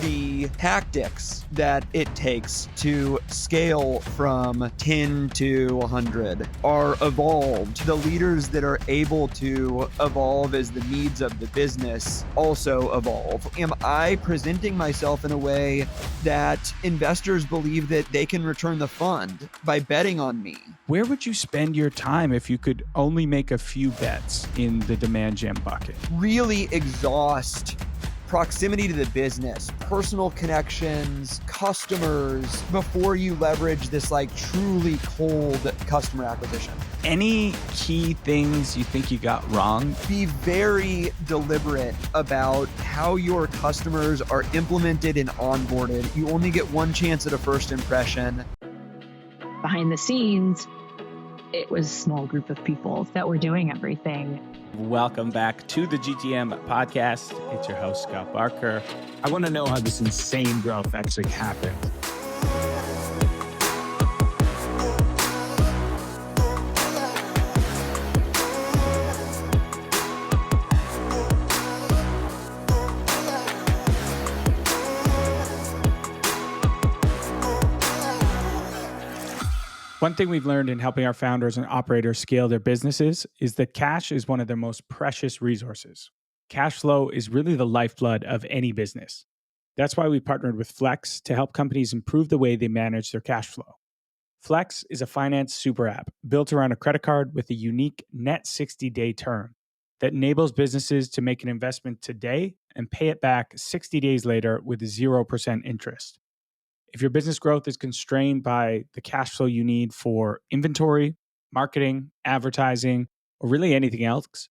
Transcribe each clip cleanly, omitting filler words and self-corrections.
The tactics that it takes to scale from 10 to 100 are evolved. The leaders that are able to evolve as the needs of the business also evolve. Am I presenting myself in a way that investors believe that they can return the fund by betting on me? Where would you spend your time if you could only make a few bets in the demand gen bucket? Really exhaust proximity to the business, personal connections, customers, before you leverage this like truly cold customer acquisition. Any key things you think you got wrong? Be very deliberate about how your customers are implemented and onboarded. You only get one chance at a first impression. Behind the scenes, it was a small group of people that were doing everything. Welcome back to the GTM podcast. It's your host, Scott Barker. I want to know how this insane growth actually happened. One thing we've learned in helping our founders and operators scale their businesses is that cash is one of their most precious resources. Cash flow is really the lifeblood of any business. That's why we partnered with Flex to help companies improve the way they manage their cash flow. Flex is a finance super app built around a credit card with a unique net 60-day term that enables businesses to make an investment today and pay it back 60 days later with 0% interest. If your business growth is constrained by the cash flow you need for inventory, marketing, advertising, or really anything else,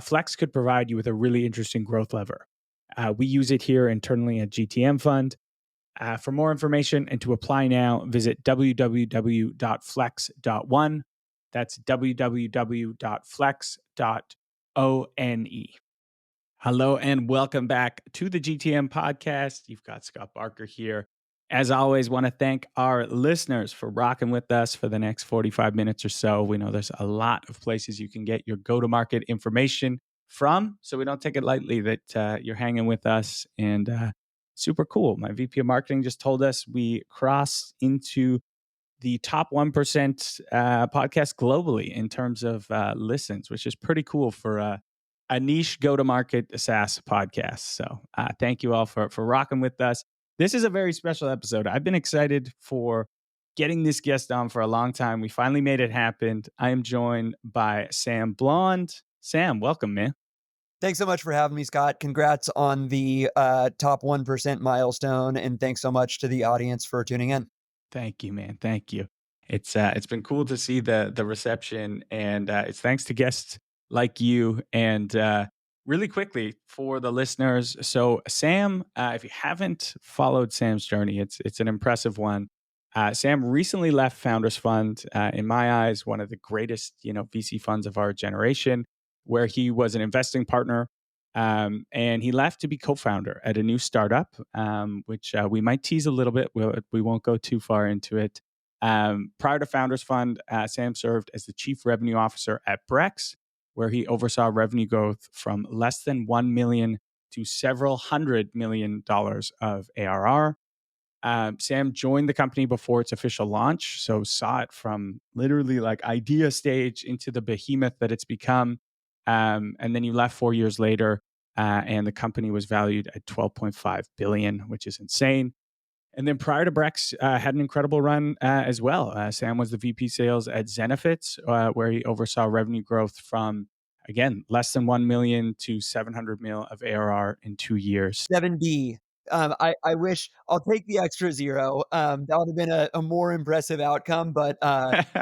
Flex could provide you with a really interesting growth lever. We use it here internally at GTM Fund. For more information and to apply now, visit www.flex.one. That's www.flex.one. Hello and welcome back to the GTM podcast. You've got Scott Barker here. As always, want to thank our listeners for rocking with us for the next 45 minutes or so. We know there's a lot of places you can get your go-to-market information from, so we don't take it lightly that you're hanging with us, and super cool. My VP of Marketing just told us we crossed into the top 1% podcast globally in terms of listens, which is pretty cool for a niche go-to-market SaaS podcast. So thank you all for rocking with us. This is a very special episode. I've been excited for getting this guest on for a long time. We finally made it happen. I am joined by Sam Blond. Sam, welcome, man. Thanks so much for having me, Scott. Congrats on the top 1% milestone, and thanks so much to the audience for tuning in. Thank you, man. Thank you. It's been cool to see the reception, and it's thanks to guests like you. And really quickly for the listeners, so Sam, if you haven't followed Sam's journey, it's an impressive one. Sam recently left Founders Fund, in my eyes, one of the greatest VC funds of our generation, where he was an investing partner, and he left to be co-founder at a new startup, which we might tease a little bit. We won't go too far into it. Prior to Founders Fund, Sam served as the Chief Revenue Officer at Brex, where he oversaw revenue growth from less than $1 million to several $100 million of ARR. Sam joined the company before its official launch, so saw it from literally like idea stage into the behemoth that it's become. And then he left 4 years later, and the company was valued at $12.5 billion, which is insane. And then prior to Brex, had an incredible run as well. Sam was the VP sales at Zenefits, where he oversaw revenue growth from, again, less than 1 million to 700 mil of ARR in 2 years. 7D. I wish I'll take the extra zero. That would have been a more impressive outcome, but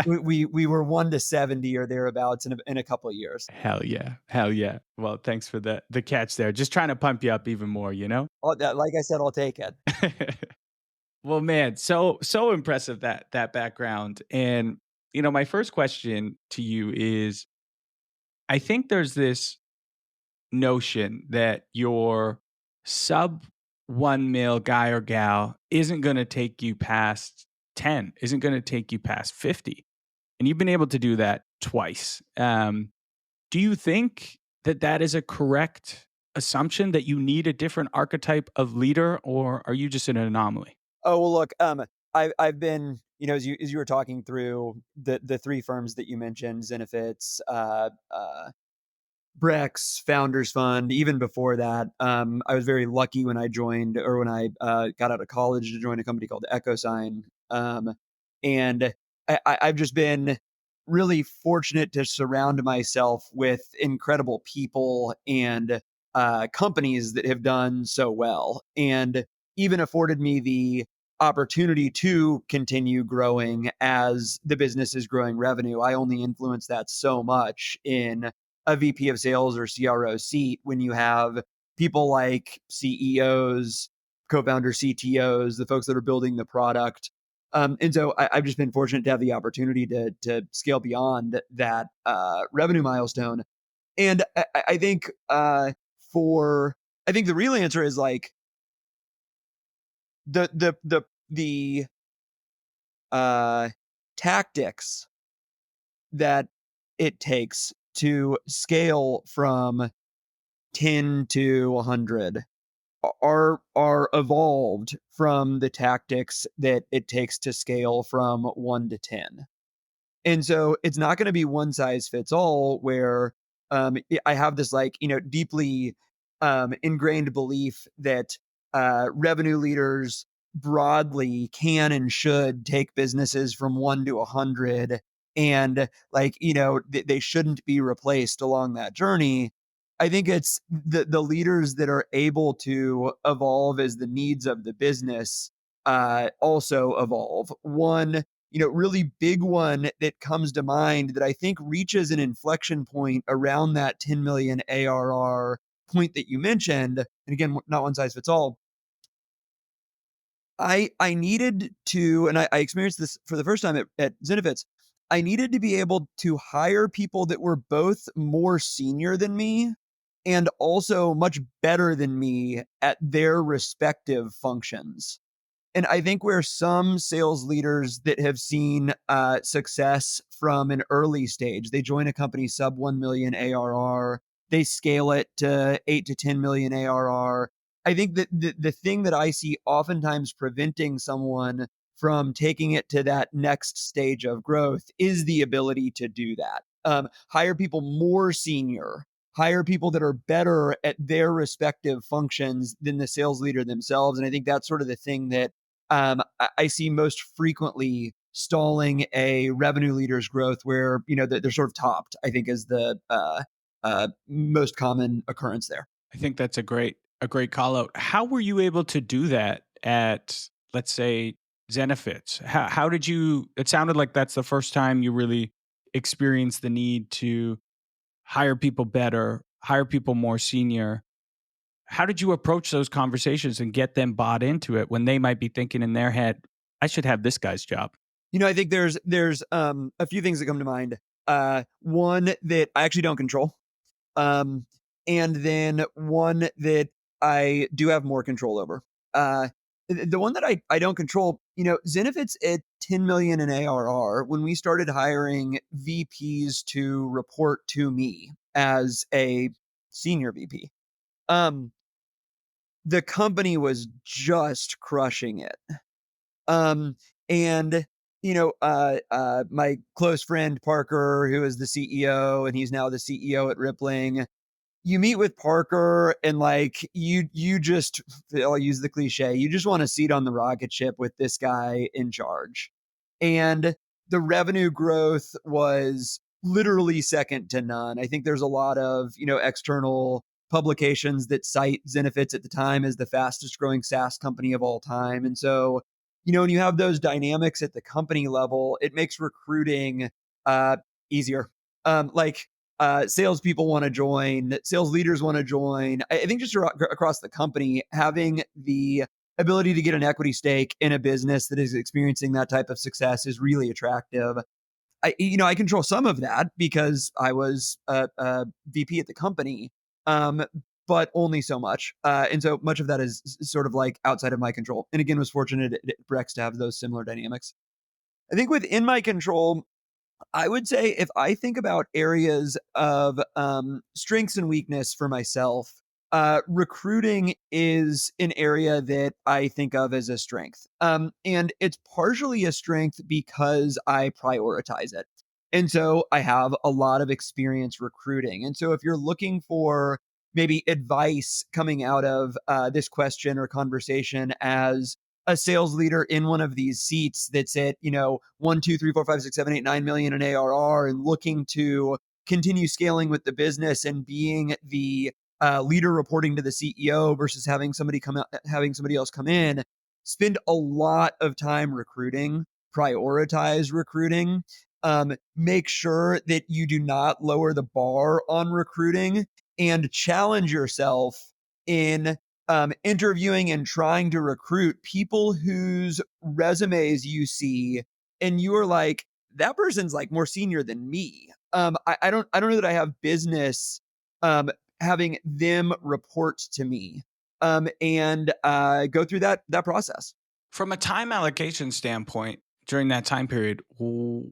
we were 1 to 70 or thereabouts in a couple of years. Hell yeah. Well, thanks for the catch there. Just trying to pump you up even more, Like I said, I'll take it. Well, man, so impressive that background. And my first question to you is, I think there's this notion that your sub 1 mil guy or gal isn't going to take you past 10, isn't going to take you past 50. And you've been able to do that twice. Do you think that is a correct assumption that you need a different archetype of leader, or are you just an anomaly? Oh, well, look, I've been, as you were talking through the three firms that you mentioned, Zenefits, Brex, Founders Fund. Even before that, I was very lucky when I joined, or when I got out of college, to join a company called EchoSign. And I've just been really fortunate to surround myself with incredible people and companies that have done so well, and even afforded me the opportunity to continue growing as the business is growing revenue. I only influence that so much in a VP of sales or CRO seat when you have people like CEOs, co-founder CTOs, the folks that are building the product. And so I've just been fortunate to have the opportunity to scale beyond that revenue milestone. And I think for I think the real answer is like the tactics that it takes to scale from 10 to 100 are evolved from the tactics that it takes to scale from 1 to 10. And so it's not going to be one size fits all, where I have this, like, deeply ingrained belief that revenue leaders broadly can and should take businesses from 1 to 100, and, like, they shouldn't be replaced along that journey. I think it's the leaders that are able to evolve as the needs of the business also evolve. One, really big one that comes to mind that I think reaches an inflection point around that 10 million ARR point that you mentioned. And again, not one size fits all. I needed to, and I experienced this for the first time at Zenefits. I needed to be able to hire people that were both more senior than me and also much better than me at their respective functions. And I think where some sales leaders that have seen success from an early stage, they join a company sub 1 million ARR, they scale it to 8 to 10 million ARR. I think that the thing that I see oftentimes preventing someone from taking it to that next stage of growth is the ability to do that. Hire people more senior, hire people that are better at their respective functions than the sales leader themselves. And I think that's sort of the thing that I see most frequently stalling a revenue leader's growth, where they're sort of topped, I think, is the most common occurrence there. I think that's a great call out. How were you able to do that at, let's say, Zenefits? How did you? It sounded like that's the first time you really experienced the need to hire people better, hire people more senior. How did you approach those conversations and get them bought into it when they might be thinking in their head, "I should have this guy's job"? I think there's a few things that come to mind. One that I actually don't control, um, and then one that I do have more control over. Uh, the one that I don't control, Zenefits at 10 million in ARR, when we started hiring VPs to report to me as a senior VP, um, the company was just crushing it. Um, and my close friend Parker, who is the CEO, and he's now the CEO at Rippling. You meet with Parker, and like you just, I'll use the cliche, you just want a seat on the rocket ship with this guy in charge. And the revenue growth was literally second to none. I think there's a lot of, external publications that cite Zenefits at the time as the fastest growing SaaS company of all time. And so, when you have those dynamics at the company level, it makes recruiting easier. Like, salespeople want to join, sales leaders want to join. I think just across the company, having the ability to get an equity stake in a business that is experiencing that type of success is really attractive. I control some of that because I was a VP at the company, um, but only so much. And so much of that is sort of like outside of my control. And again, was fortunate at Brex to have those similar dynamics. I think within my control, I would say, if I think about areas of strengths and weakness for myself, recruiting is an area that I think of as a strength. And it's partially a strength because I prioritize it. And so I have a lot of experience recruiting. And so if you're looking for maybe advice coming out of this question or conversation as a sales leader in one of these seats that's at, 1, 2, 3, 4, 5, 6, 7, 8, 9 million in ARR and looking to continue scaling with the business and being the leader reporting to the CEO versus having somebody come out, having somebody else come in, spend a lot of time recruiting, prioritize recruiting, make sure that you do not lower the bar on recruiting and challenge yourself in interviewing and trying to recruit people whose resumes you see and you are like, that person's like more senior than me. I don't know that I have business um, having them report to me and go through that process. From a time allocation standpoint, during that time period,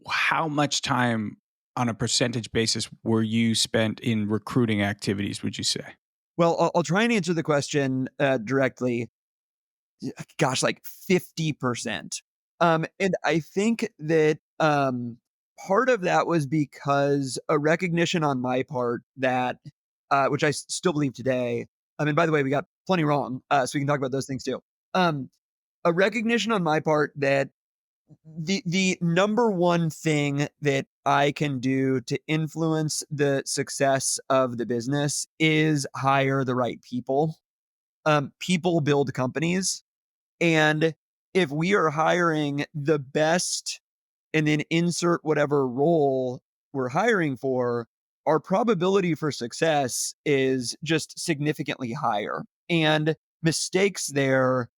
how much time on a percentage basis were you spent in recruiting activities, would you say? Well, I'll try and answer the question directly. Gosh, like 50%. And I think that part of that was because a recognition on my part that, which I still believe today. I mean, by the way, we got plenty wrong, so we can talk about those things too. Um, a recognition on my part that the number one thing that I can do to influence the success of the business is hire the right people. People build companies, and if we are hiring the best and then insert whatever role we're hiring for, our probability for success is just significantly higher. And mistakes there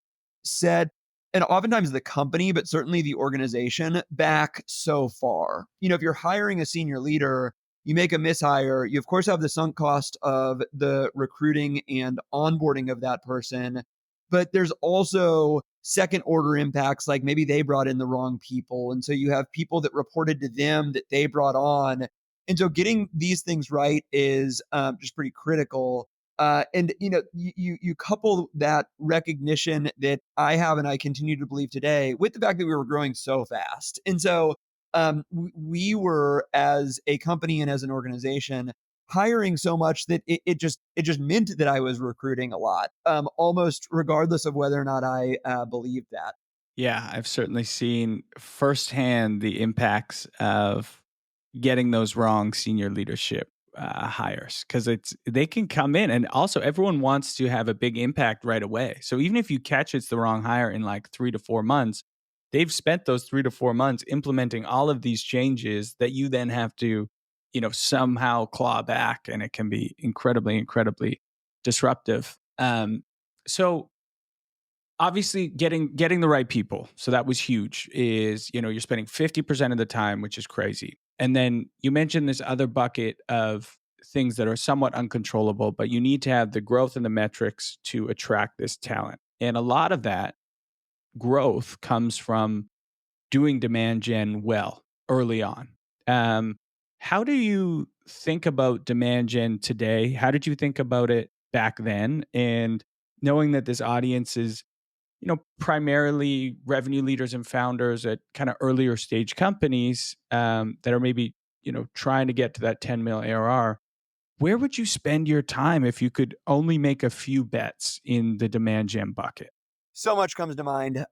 set, and oftentimes the company, but certainly the organization, back so far. If you're hiring a senior leader, you make a mishire, you of course have the sunk cost of the recruiting and onboarding of that person. But there's also second order impacts, like maybe they brought in the wrong people. And so you have people that reported to them that they brought on. And so getting these things right is just pretty critical. And you couple that recognition that I have and I continue to believe today with the fact that we were growing so fast. And so we were, as a company and as an organization, hiring so much that it just meant that I was recruiting a lot, almost regardless of whether or not I believed that. Yeah, I've certainly seen firsthand the impacts of getting those wrong senior leadership hires, because they can come in, and also everyone wants to have a big impact right away. So even if you catch it's the wrong hire in like 3 to 4 months, they've spent those 3 to 4 months implementing all of these changes that you then have to, somehow claw back, and it can be incredibly, incredibly disruptive. So obviously getting the right people, so that was huge. Is you're spending 50% of the time, which is crazy. And then you mentioned this other bucket of things that are somewhat uncontrollable, but you need to have the growth and the metrics to attract this talent. And a lot of that growth comes from doing demand gen well early on. um, how do you think about demand gen today? How did you think about it back then? And knowing that this audience is primarily revenue leaders and founders at kind of earlier stage companies, that are maybe, trying to get to that 10 mil ARR, where would you spend your time if you could only make a few bets in the demand gen bucket? So much comes to mind.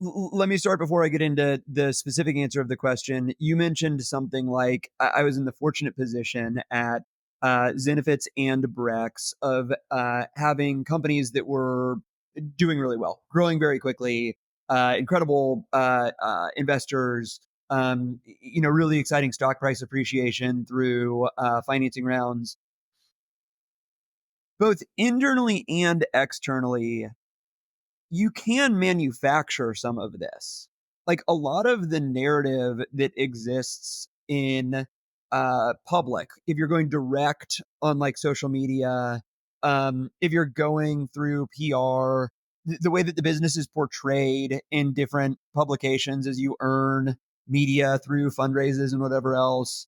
Let me start before I get into the specific answer of the question. You mentioned something like I was in the fortunate position at Zenefits and Brex of having companies that were doing really well, growing very quickly, incredible investors, really exciting stock price appreciation through financing rounds, both internally and externally. You can manufacture some of this. Like a lot of the narrative that exists in public, if you're going direct on like social media, if you're going through PR, the way that the business is portrayed in different publications as you earn media through fundraisers and whatever else.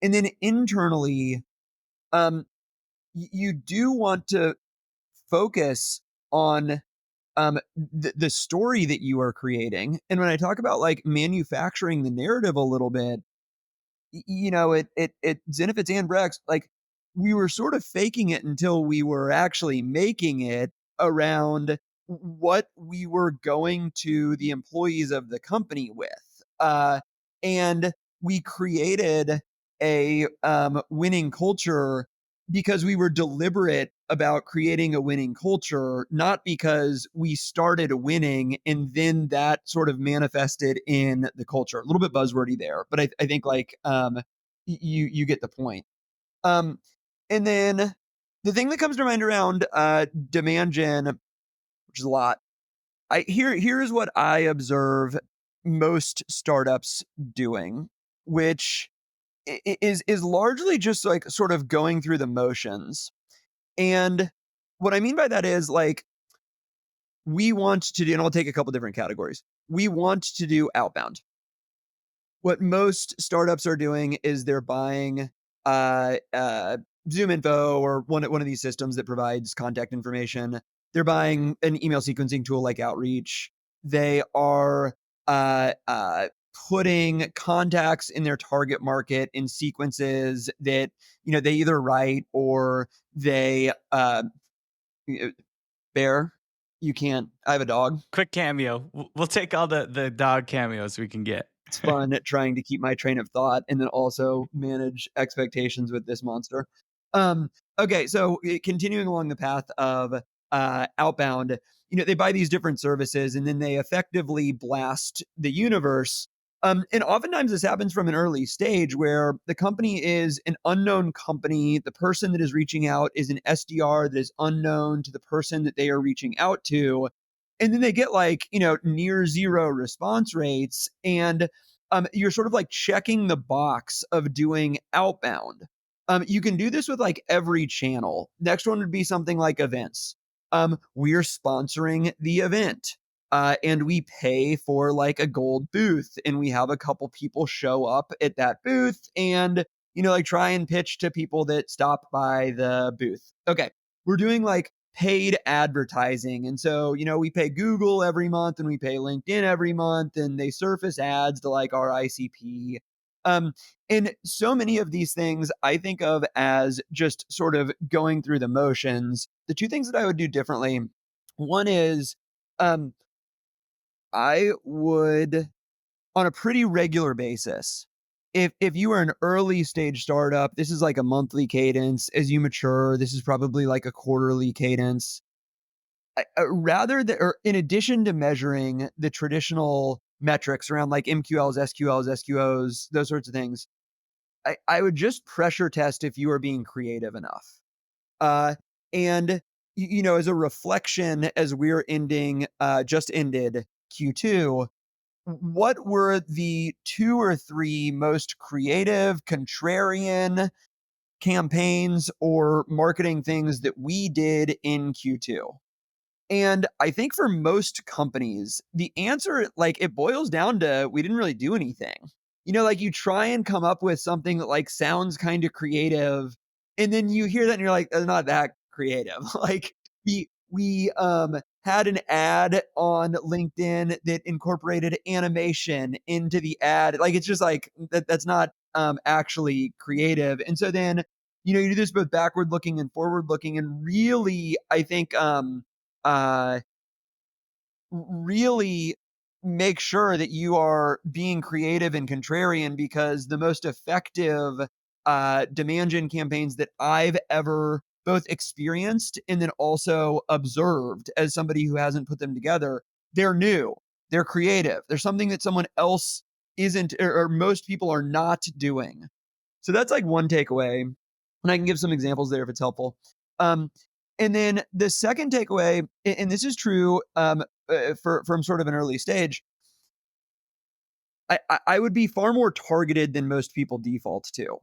And then internally, um, you do want to focus on the story that you are creating. And when I talk about like manufacturing the narrative a little bit, it Zenefits and Brex, like we were sort of faking it until we were actually making it around what we were going to the employees of the company with. And we created a winning culture because we were deliberate about creating a winning culture, not because we started winning and then that sort of manifested in the culture. A little bit buzzwordy there, but I think like you get the point. Um, and then the thing that comes to mind around demand gen, which is a lot. Here's what I observe most startups doing, which is largely just like sort of going through the motions. And what I mean by that is like we want to do, and I'll take a couple different categories. We want to do outbound. What most startups are doing is they're buying Zoom Info or one of these systems that provides contact information. They're buying an email sequencing tool like Outreach. They are putting contacts in their target market in sequences that they either write or they bear. You can't. I have a dog. Quick cameo. We'll take all the dog cameos we can get. It's fun at trying to keep my train of thought and then also manage expectations with this monster. Okay, so continuing along the path of outbound, they buy these different services and then they effectively blast the universe. And oftentimes this happens from an early stage where the company is an unknown company. The person that is reaching out is an SDR that is unknown to the person that they are reaching out to. And then they get like, near zero response rates. And you're sort of like checking the box of doing outbound. You can do this with like every channel. Next one would be something like events. We're sponsoring the event. And we pay for like a gold booth and we have a couple people show up at that booth and, like try and pitch to people that stop by the booth. Okay. We're doing like paid advertising. And so, we pay Google every month and we pay LinkedIn every month and they surface ads to like our ICP. And so many of these things I think of as just sort of going through the motions. The two things that I would do differently, one is, I would, on a pretty regular basis, if you are an early stage startup, this is like a monthly cadence. As you mature, this is probably like a quarterly cadence. Rather than, or in addition to measuring the traditional metrics around like MQLs, SQLs, SQOs, those sorts of things, I would just pressure test if you are being creative enough. And as a reflection, as we're just ended Q2, what were the 2 or 3 most creative, contrarian campaigns or marketing things that we did in Q2? And I think for most companies, the answer, like, it boils down to we didn't really do anything. Like you try and come up with something that like sounds kind of creative, and then you hear that and you're like, "That's not that creative." Like we had an ad on LinkedIn that incorporated animation into the ad. Like it's just like that's not actually creative. And so then you do this both backward looking and forward looking, and really I think uh, really make sure that you are being creative and contrarian, because the most effective demand gen campaigns that I've ever both experienced and then also observed as somebody who hasn't put them together, they're new, they're creative, there's something that someone else isn't, or most people are not doing. So that's like one takeaway. And I can give some examples there if it's helpful. Um, and then the second takeaway, and this is true from sort of an early stage, I would be far more targeted than most people default to.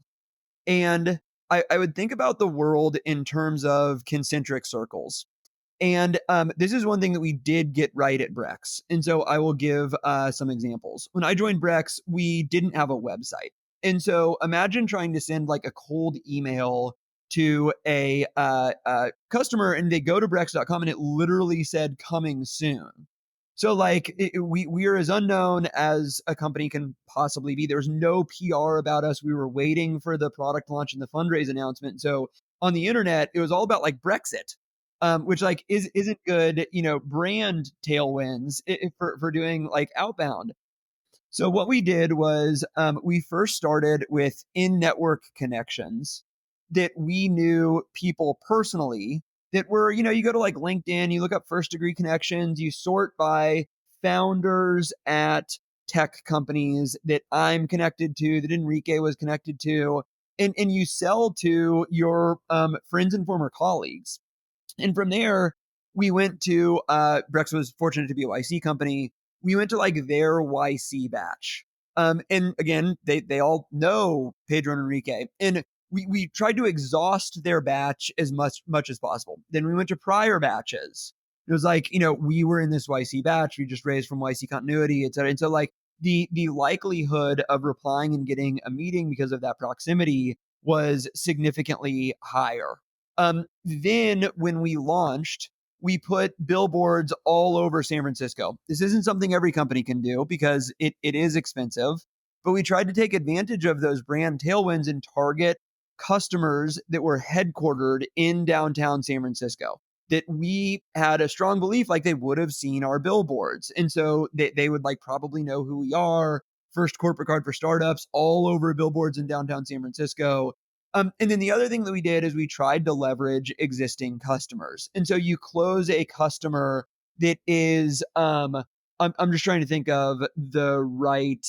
And I would think about the world in terms of concentric circles. And this is one thing that we did get right at Brex. And so I will give some examples. When I joined Brex, we didn't have a website. And so imagine trying to send like a cold email to a customer, and they go to Brex.com and it literally said coming soon. So like we are as unknown as a company can possibly be. There was no PR about us. We were waiting for the product launch and the fundraise announcement. So on the internet, it was all about like Brexit, which like isn't good, brand tailwinds for doing like outbound. So what we did was we first started with in-network connections that we knew people personally that were, you go to like LinkedIn, you look up first degree connections, you sort by founders at tech companies that I'm connected to, that Enrique was connected to, and you sell to your friends and former colleagues. And from there, we went to Brex was fortunate to be a YC company. We went to like their YC batch. And again, they all know Pedro and Enrique. And we tried to exhaust their batch as much as possible. Then we went to prior batches. It was like, we were in this YC batch, we just raised from YC continuity, et cetera. And so like the likelihood of replying and getting a meeting because of that proximity was significantly higher. Then when we launched, we put billboards all over San Francisco. This isn't something every company can do because it is expensive, but we tried to take advantage of those brand tailwinds and target customers that were headquartered in downtown San Francisco, that we had a strong belief like they would have seen our billboards. And so they would like probably know who we are. First corporate card for startups, all over billboards in downtown San Francisco. And then the other thing that we did is we tried to leverage existing customers. And so you close a customer that is, I'm just trying to think of the right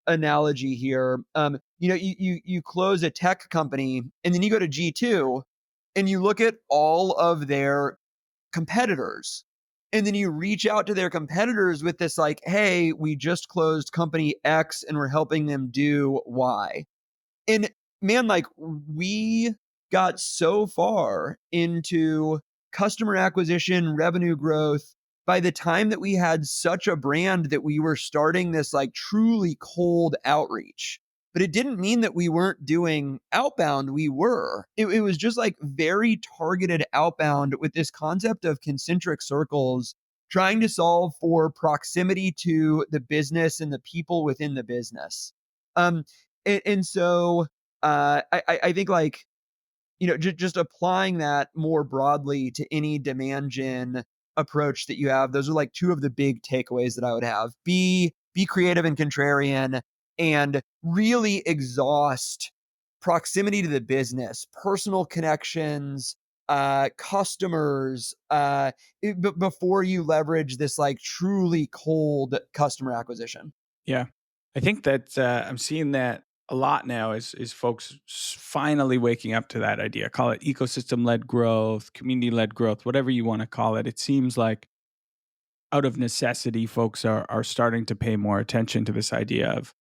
analogy here. You close a tech company and then you go to G2 and you look at all of their competitors. And then you reach out to their competitors with this like, hey, we just closed company X and we're helping them do Y. And man, like we got so far into customer acquisition, revenue growth by the time that we had such a brand that we were starting this like truly cold outreach. But it didn't mean that we weren't doing outbound. We were. It was just like very targeted outbound with this concept of concentric circles, trying to solve for proximity to the business and the people within the business. And so I think like, just applying that more broadly to any demand gen approach that you have, those are like two of the big takeaways that I would have. Be creative and contrarian and really exhaust proximity to the business, personal connections, customers, before you leverage this like truly cold customer acquisition. Yeah. I think that I'm seeing that a lot now is folks finally waking up to that idea. Call it ecosystem-led growth, community-led growth, whatever you want to call it. It seems like out of necessity, folks are starting to pay more attention to this idea of,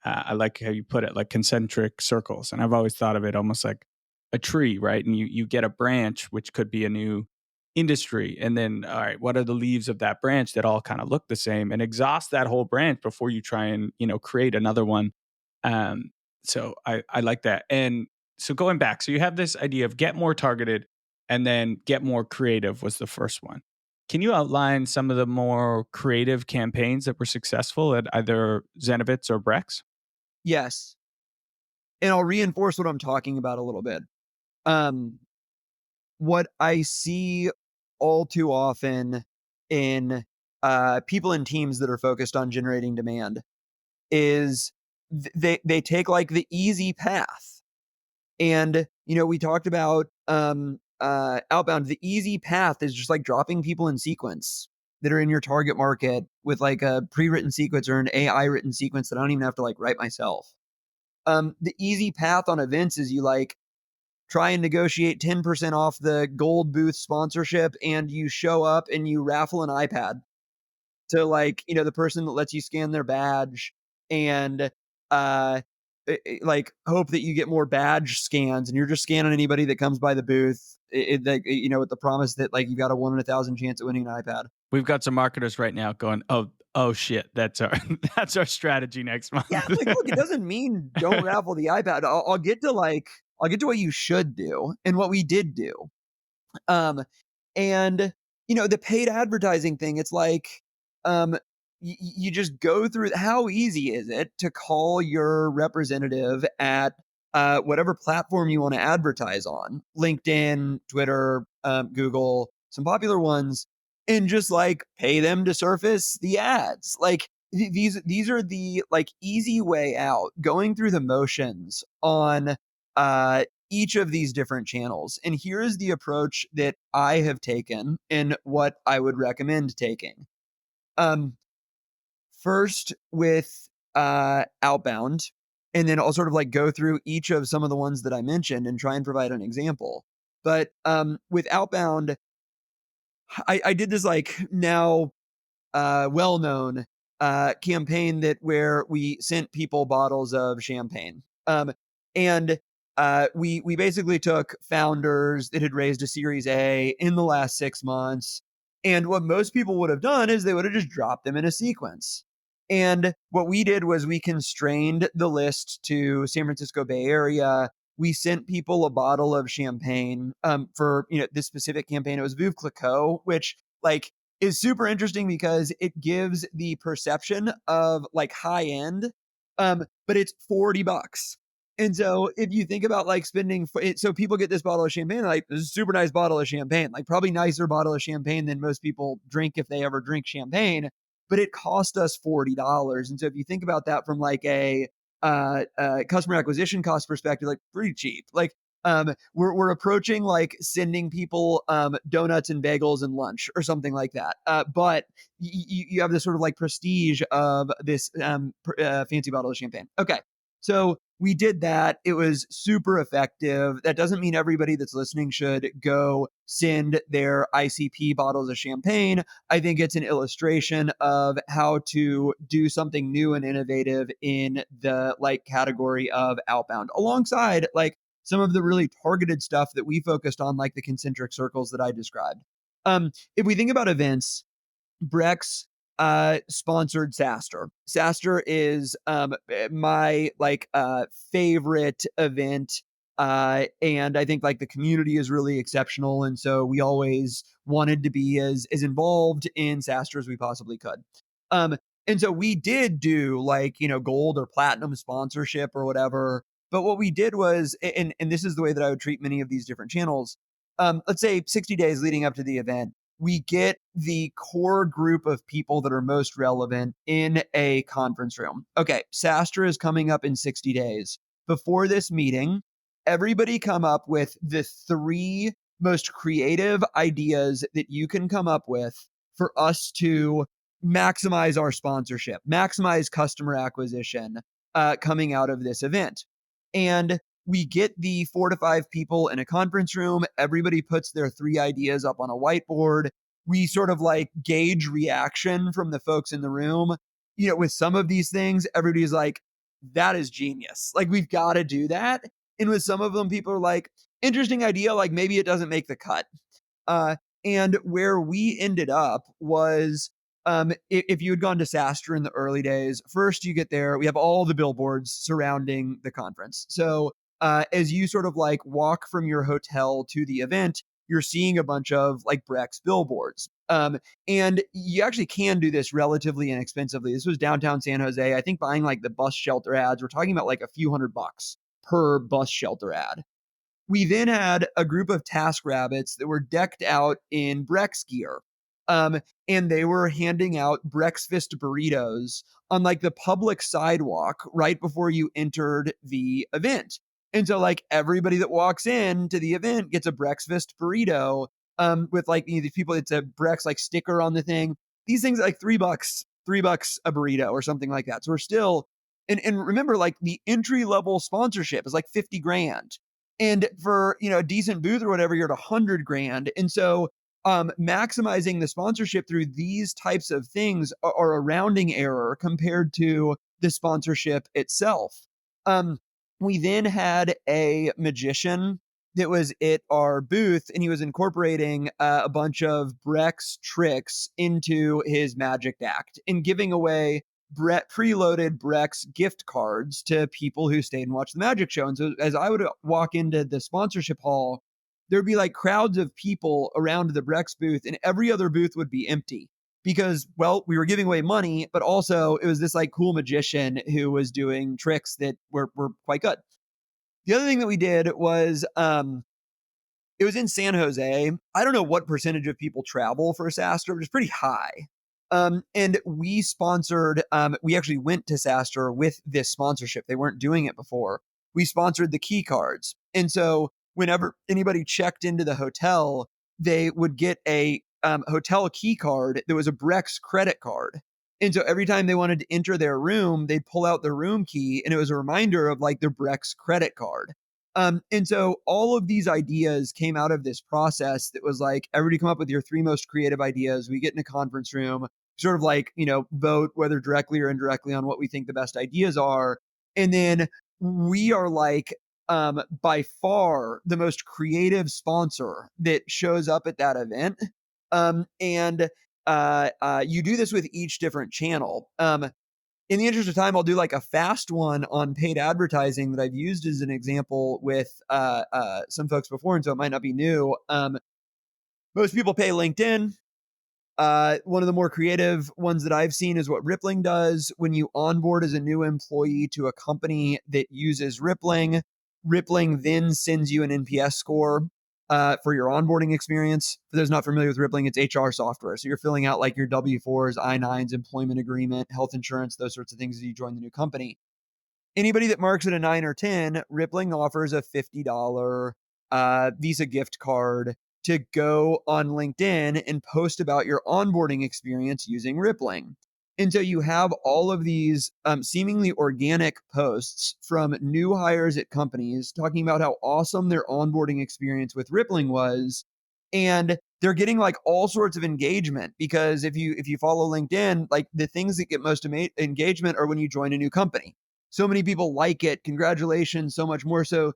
I like how you put it, like concentric circles. And I've always thought of it almost like a tree, right? And you get a branch, which could be a new industry. And then, all right, what are the leaves of that branch that all kind of look the same, and exhaust that whole branch before you try and, create another one. So I like that. And so going back, so you have this idea of get more targeted and then get more creative was the first one. Can you outline some of the more creative campaigns that were successful at either Zenefits or Brex? Yes. And I'll reinforce what I'm talking about a little bit. What I see all too often in people and teams that are focused on generating demand is they take like the easy path. And we talked about outbound. The easy path is just like dropping people in sequence that are in your target market with like a pre-written sequence or an AI written sequence that I don't even have to like write myself. The easy path on events is you like try and negotiate 10% off the gold booth sponsorship, and you show up and you raffle an iPad to like, the person that lets you scan their badge, and like hope that you get more badge scans, and you're just scanning anybody that comes by the booth, with the promise that like you got a 1 in 1,000 chance at winning an iPad. We've got some marketers right now going, oh shit, that's our that's our strategy next month. Yeah, like look, it doesn't mean don't raffle the iPad. I'll get to like I'll get to what you should do and what we did do. Um, and the paid advertising thing, it's like, you just go through. How easy is it to call your representative at whatever platform you want to advertise on, LinkedIn, Twitter, Google, some popular ones, and just like pay them to surface the ads? Like these are the like easy way out, going through the motions on each of these different channels. And here is the approach that I have taken and what I would recommend taking. First with outbound, and then I'll sort of like go through each of some of the ones that I mentioned and try and provide an example. But with outbound, I did this like now well-known campaign that where we sent people bottles of champagne. And we basically took founders that had raised a Series A in the last 6 months, and what most people would have done is they would have just dropped them in a sequence. And what we did was we constrained the list to San Francisco Bay Area. We sent people a bottle of champagne for this specific campaign. It was Veuve Clicquot, which like is super interesting because it gives the perception of like high end, but it's $40. And so if you think about like spending, so people get this bottle of champagne, like this is a super nice bottle of champagne, like probably nicer bottle of champagne than most people drink if they ever drink champagne, but it cost us $40. And so if you think about that from like a customer acquisition cost perspective, like pretty cheap. Like we're approaching like sending people donuts and bagels and lunch or something like that. But you have this sort of like prestige of this fancy bottle of champagne. Okay, so we did that. It was super effective. That doesn't mean everybody that's listening should go send their ICP bottles of champagne. I think it's an illustration of how to do something new and innovative in the like category of outbound, alongside like some of the really targeted stuff that we focused on, like the concentric circles that I described. If we think about events, Brex sponsored SaaStr. SaaStr is my like favorite event. And I think like the community is really exceptional. And so we always wanted to be as involved in SaaStr as we possibly could. And so we did do like, gold or platinum sponsorship or whatever. But what we did was, and this is the way that I would treat many of these different channels. Let's say 60 days leading up to the event, we get the core group of people that are most relevant in a conference room. Okay, SaaStr is coming up in 60 days. Before this meeting, everybody come up with the 3 most creative ideas that you can come up with for us to maximize our sponsorship, maximize customer acquisition coming out of this event. And we get the 4 to 5 people in a conference room. Everybody puts their 3 ideas up on a whiteboard. We sort of like gauge reaction from the folks in the room. With some of these things, everybody's like, that is genius. Like, we've got to do that. And with some of them, people are like, interesting idea. Like, maybe it doesn't make the cut. And where we ended up was, if you had gone to SaaStr in the early days, first you get there, we have all the billboards surrounding the conference. So as you sort of like walk from your hotel to the event, you're seeing a bunch of like Brex billboards. And you actually can do this relatively inexpensively. This was downtown San Jose. I think buying like the bus shelter ads, we're talking about like a few $100 per bus shelter ad. We then had a group of task rabbits that were decked out in Brex gear. And they were handing out breakfast burritos on like the public sidewalk right before you entered the event. And so like everybody that walks in to the event gets a breakfast burrito with like these people, it's a Brex like sticker on the thing. These things are like $3, $3 a burrito or something like that. So we're still, and remember, like the entry level sponsorship is like 50 grand. And for, a decent booth or whatever, you're at 100 grand. And so maximizing the sponsorship through these types of things are a rounding error compared to the sponsorship itself. We then had a magician that was at our booth, and he was incorporating a bunch of Brex tricks into his magic act and giving away preloaded Brex gift cards to people who stayed and watched the magic show. And so as I would walk into the sponsorship hall, there'd be like crowds of people around the Brex booth, and every other booth would be empty because, well, we were giving away money, but also it was this like cool magician who was doing tricks that were quite good. The other thing that we did was it was in San Jose. I don't know what percentage of people travel for SaaStr, but it's pretty high. And we sponsored, we actually went to SaaStr with this sponsorship. They weren't doing it before. We sponsored the key cards. And so whenever anybody checked into the hotel, they would get a hotel key card that was a Brex credit card. And so every time they wanted to enter their room, they'd pull out their room key, and it was a reminder of like their Brex credit card. And so all of these ideas came out of this process that was like, everybody come up with your 3 most creative ideas. We get in a conference room, sort of like, vote whether directly or indirectly on what we think the best ideas are. And then we are like, by far the most creative sponsor that shows up at that event. And you do this with each different channel. In the interest of time, I'll do like a fast one on paid advertising that I've used as an example with some folks before, and so it might not be new. Most people pay LinkedIn. One of the more creative ones that I've seen is what Rippling does. When you onboard as a new employee to a company that uses Rippling, Rippling then sends you an NPS score for your onboarding experience. For those not familiar with Rippling, it's HR software. So you're filling out like your W-4s, I-9s, employment agreement, health insurance, those sorts of things as you join the new company. Anybody that marks it a 9 or 10, Rippling offers a $50 Visa gift card to go on LinkedIn and post about your onboarding experience using Rippling. And so you have all of these seemingly organic posts from new hires at companies talking about how awesome their onboarding experience with Rippling was. And they're getting like all sorts of engagement because if you follow LinkedIn, like the things that get most engagement are when you join a new company. So many people like it. Congratulations, so much more. So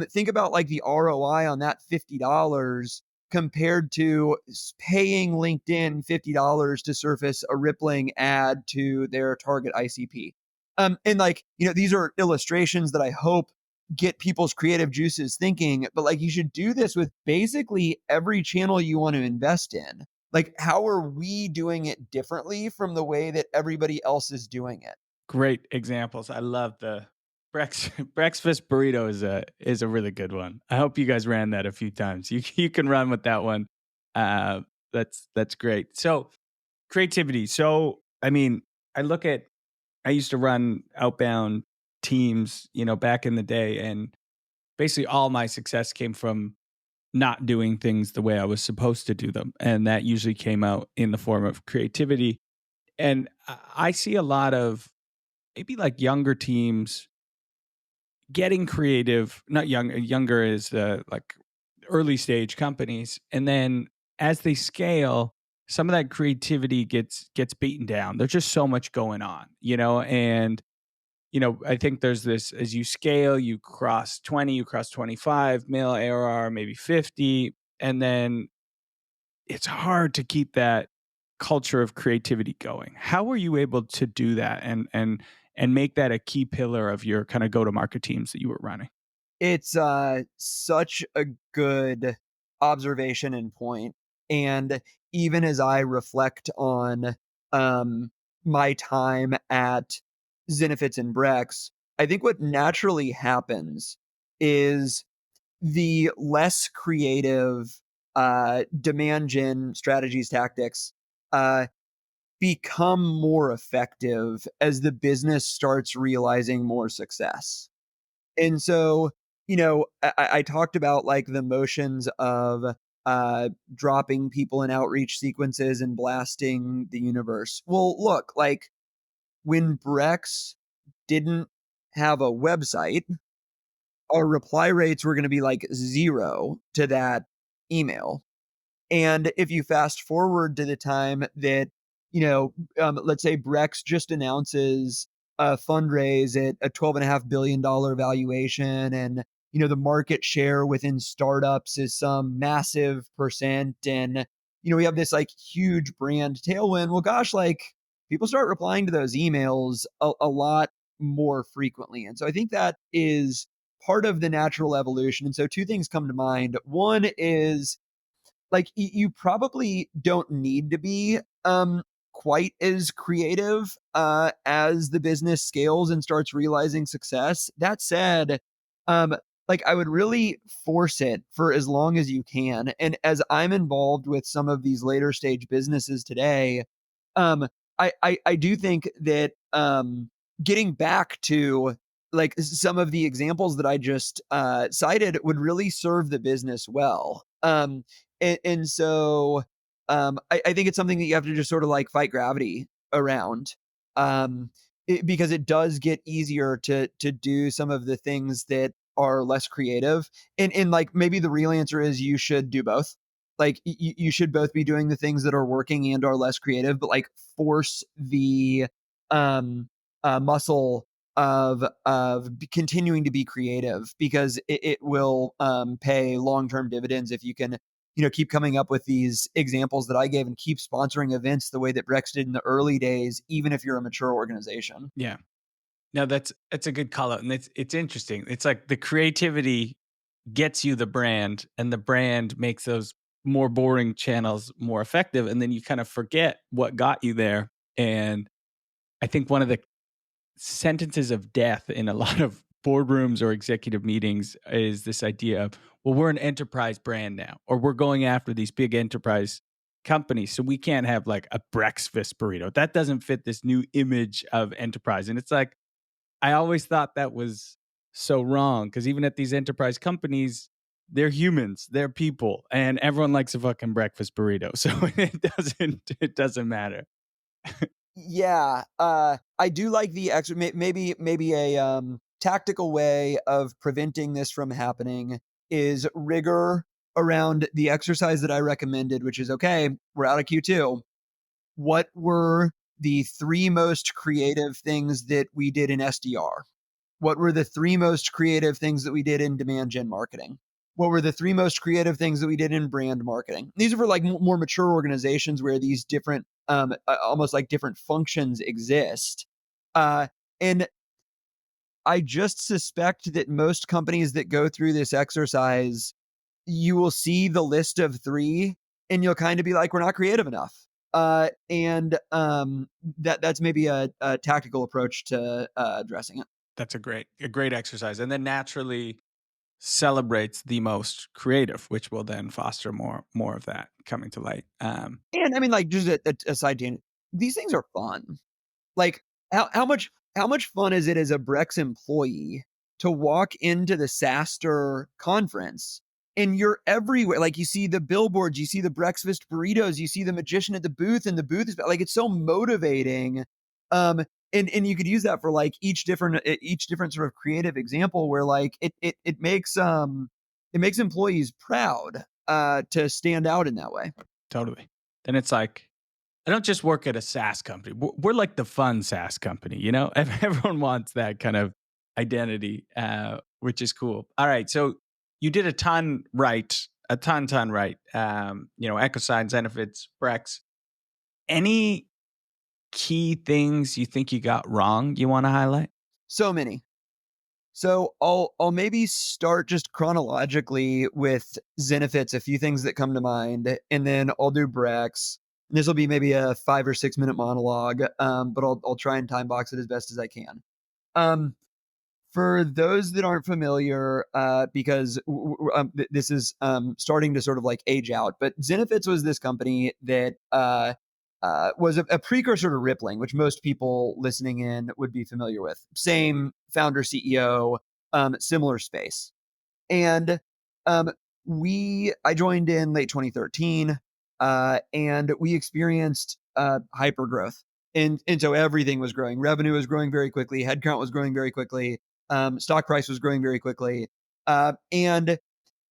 think about like the ROI on that $50 compared to paying LinkedIn $50 to surface a Rippling ad to their target ICP. And like, these are illustrations that I hope get people's creative juices thinking, but like you should do this with basically every channel you want to invest in. Like, how are we doing it differently from the way that everybody else is doing it? Great examples. I love the breakfast burrito is a really good one. I hope you guys ran that a few times. You can run with that one. That's great. So creativity. So I mean, I used to run outbound teams, back in the day, and basically all my success came from not doing things the way I was supposed to do them, and that usually came out in the form of creativity. And I see a lot of maybe like younger teams getting creative, not younger is like early stage companies, and then as they scale, some of that creativity gets beaten down. There's just so much going on, and I think there's this, as you scale, you cross 20, you cross 25 mil ARR, maybe 50, and then it's hard to keep that culture of creativity going. How were you able to do that and make that a key pillar of your kind of go-to-market teams that you were running? It's such a good observation and point. And even as I reflect on my time at Zenefits and Brex, I think what naturally happens is the less creative demand gen strategies, tactics become more effective as the business starts realizing more success. And so, I talked about like the motions of dropping people in outreach sequences and blasting the universe. Well, look, like when Brex didn't have a website, our reply rates were going to be like 0 to that email. And if you fast forward to the time that, let's say Brex just announces a fundraise at a $12.5 billion valuation, and, the market share within startups is some massive percent. And, we have this like huge brand tailwind. Well, gosh, like people start replying to those emails a lot more frequently. And so I think that is part of the natural evolution. And so two things come to mind. One is like you probably don't need to be quite as creative as the business scales and starts realizing success. That said, um like I would really force it for as long as you can. And as I'm involved with some of these later stage businesses today, um I do think that getting back to like some of the examples that I just cited would really serve the business well. And so I think it's something that you have to just sort of like fight gravity around. Um, because it does get easier to do some of the things that are less creative. And like maybe the real answer is you should do both. Like you should both be doing the things that are working and are less creative, but like force the um muscle of continuing to be creative, because it will pay long-term dividends if you can keep coming up with these examples that I gave and keep sponsoring events the way that Brex did in the early days, even if you're a mature organization. Yeah. No, that's a good call out, and it's interesting. It's like the creativity gets you the brand, and the brand makes those more boring channels more effective, and then you kind of forget what got you there. And I think one of the sentences of death in a lot of boardrooms or executive meetings is this idea of, well, we're an enterprise brand now, or we're going after these big enterprise companies, so we can't have like a breakfast burrito. That doesn't fit this new image of enterprise. And it's like, I always thought that was so wrong, because even at these enterprise companies, they're humans, they're people, and everyone likes a fucking breakfast burrito. So it doesn't matter. Yeah, I do like the extra maybe a tactical way of preventing this from happening is rigor around the exercise that I recommended, which is okay, we're out of Q2. What were the three most creative things that we did in SDR? What were the three most creative things that we did in demand gen marketing? What were the three most creative things that we did in brand marketing? These are for like more mature organizations where these different, almost like different functions exist. And I just suspect that most companies that go through this exercise, you will see the list of three and you'll kind of be like, we're not creative enough. And that's maybe a tactical approach to addressing it. That's a great exercise, and then naturally celebrates the most creative, which will then foster more of that coming to light. And I mean, like, just a side tangent. These things are fun. Like, how much fun is it as a Brex employee to walk into the SaaStr conference and you're everywhere? Like, you see the billboards, you see the breakfast burritos, you see the magician at the booth, and the booth is like it's so motivating. And you could use that for like each different sort of creative example where like it makes employees proud to stand out in that way. Totally. Then it's like, I don't just work at a SaaS company. We're like the fun SaaS company, you know? Everyone wants that kind of identity, which is cool. All right. So you did a ton right, a ton right. EchoSign, Zenefits, Brex. Any key things you think you got wrong you want to highlight? So many. So I'll maybe start just chronologically with Zenefits, a few things that come to mind, and then I'll do Brex. And this will be maybe a 5 or 6 minute monologue, but I'll try and time box it as best as I can. Um, for those that aren't familiar, because this is starting to sort of like age out, but Zenefits was this company that was a precursor to Rippling, which most people listening in would be familiar with. Same founder, CEO, similar space. And um, I joined in late 2013, and we experienced hyper growth. And so everything was growing. Revenue was growing very quickly. Headcount was growing very quickly. Stock price was growing very quickly. And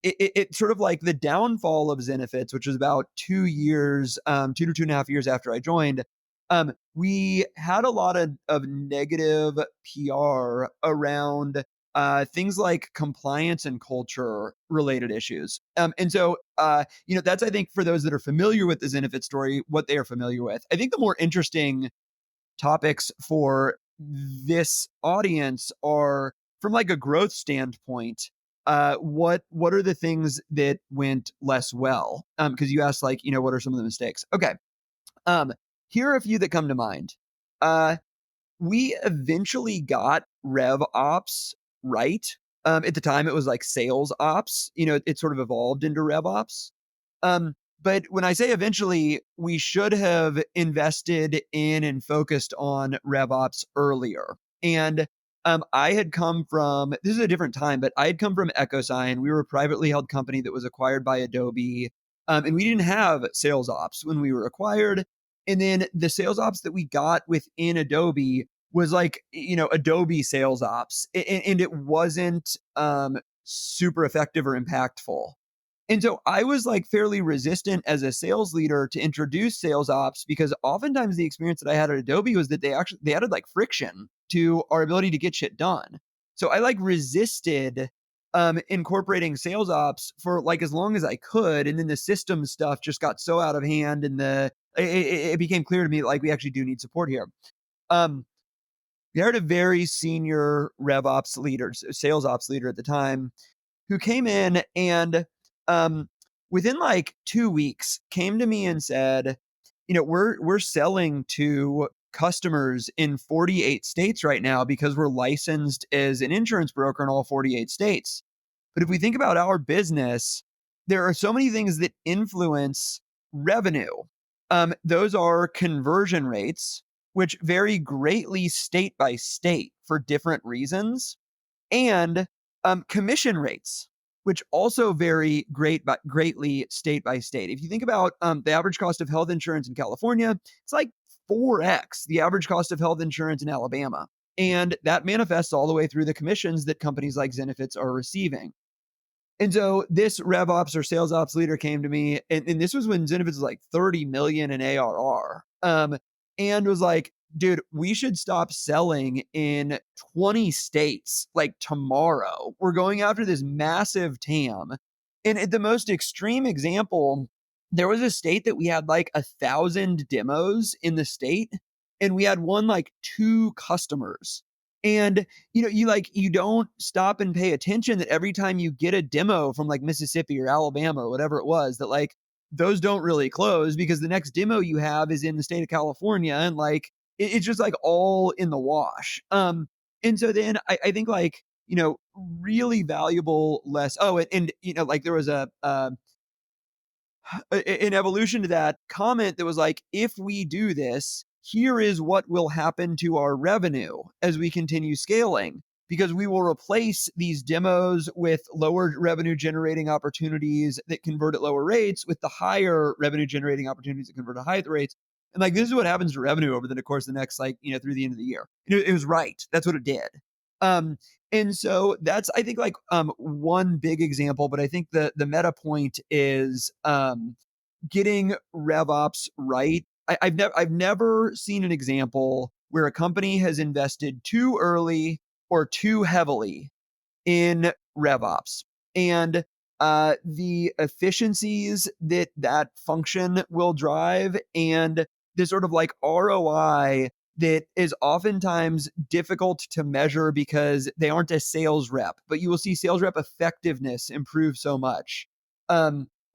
it sort of like the downfall of Zenefits, which was about 2 years, 2 to 2.5 years after I joined. We had a lot of negative PR around things like compliance and culture related issues. And so, that's, I think, for those that are familiar with the Zenefit story, what they are familiar with. I think the more interesting topics for this audience are from like a growth standpoint. What are the things that went less well? Because you asked like, what are some of the mistakes? Okay. Here are a few that come to mind. We eventually got rev ops right. At the time, it was like sales ops. It sort of evolved into rev ops. But when I say eventually, we should have invested in and focused on rev ops earlier. And I had come from, this is a different time, but I had come from EchoSign. We were a privately held company that was acquired by Adobe. And we didn't have sales ops when we were acquired. And then the sales ops that we got within Adobe was like, Adobe sales ops. And it wasn't super effective or impactful. And so I was like fairly resistant as a sales leader to introduce sales ops because oftentimes the experience that I had at Adobe was that they added like friction to our ability to get shit done. So I like resisted incorporating sales ops for like as long as I could. And then the system stuff just got so out of hand and it became clear to me like we actually do need support here. We hired a very senior rev ops leader, sales ops leader at the time, who came in and within like 2 weeks came to me and said, we're selling to customers in 48 states right now because we're licensed as an insurance broker in all 48 states. But if we think about our business, there are so many things that influence revenue. Those are conversion rates, which vary greatly state by state for different reasons, and commission rates, which also vary greatly state by state. If you think about the average cost of health insurance in California, it's like 4x the average cost of health insurance in Alabama. And that manifests all the way through the commissions that companies like Zenefits are receiving. And so this rev ops or sales ops leader came to me, and this was when Zenefits was like 30 million in ARR, and was like, dude, we should stop selling in 20 states like tomorrow. We're going after this massive TAM. And at the most extreme example, there was a state that we had like 1,000 demos in the state, and we had won like 2 customers. And you don't stop and pay attention that every time you get a demo from like Mississippi or Alabama or whatever it was, that like those don't really close because the next demo you have is in the state of California, and like it's just like all in the wash. And so then I think like, really valuable less. Oh, and like there was an evolution to that comment that was like, if we do this, here is what will happen to our revenue as we continue scaling, because we will replace these demos with lower revenue generating opportunities that convert at lower rates with the higher revenue generating opportunities that convert at higher rates. And like, this is what happens to revenue over the course of the next, like, through the end of the year. It was right. That's what it did. And so that's, I think, like one big example, but I think the meta point is getting RevOps right. I've never seen an example where a company has invested too early or too heavily in RevOps, and the efficiencies that function will drive, and the sort of like ROI that is oftentimes difficult to measure because they aren't a sales rep, but you will see sales rep effectiveness improve so much.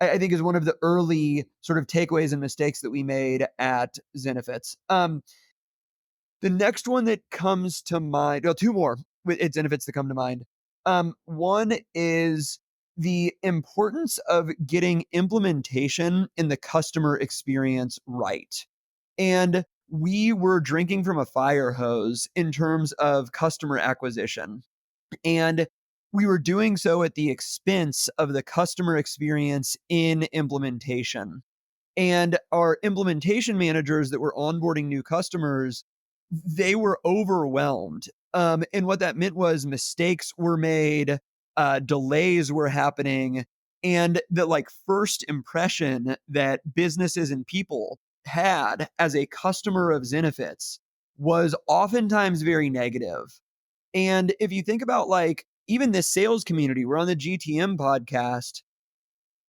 I think is one of the early sort of takeaways and mistakes that we made at Zenefits. The next one that comes to mind, well, 2 more at Zenefits that come to mind. One is the importance of getting implementation in the customer experience right. And we were drinking from a fire hose in terms of customer acquisition. And we were doing so at the expense of the customer experience in implementation. And our implementation managers that were onboarding new customers, they were overwhelmed. And what that meant was mistakes were made, delays were happening, and the like first impression that businesses and people had as a customer of Zenefits was oftentimes very negative. And if you think about like even this sales community, we're on the GTM podcast,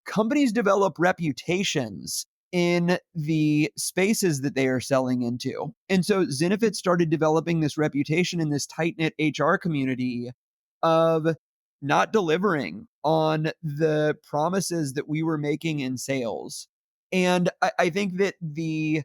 companies develop reputations in the spaces that they are selling into. And so Zenefits started developing this reputation in this tight-knit HR community of not delivering on the promises that we were making in sales. And I think that the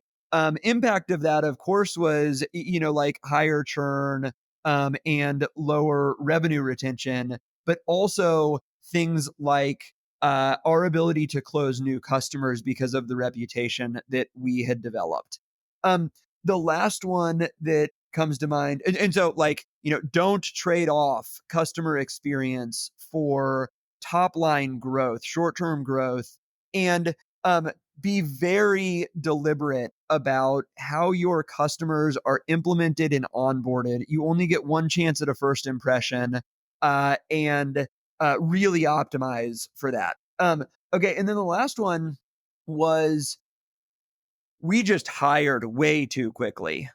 impact of that, of course, was, like higher churn and lower revenue retention, but also things like our ability to close new customers because of the reputation that we had developed. The last one that comes to mind, and so like, don't trade off customer experience for top line growth, short term growth, and um, be very deliberate about how your customers are implemented and onboarded. You only get one chance at a first impression, and really optimize for that. Okay, and then the last one was we just hired way too quickly.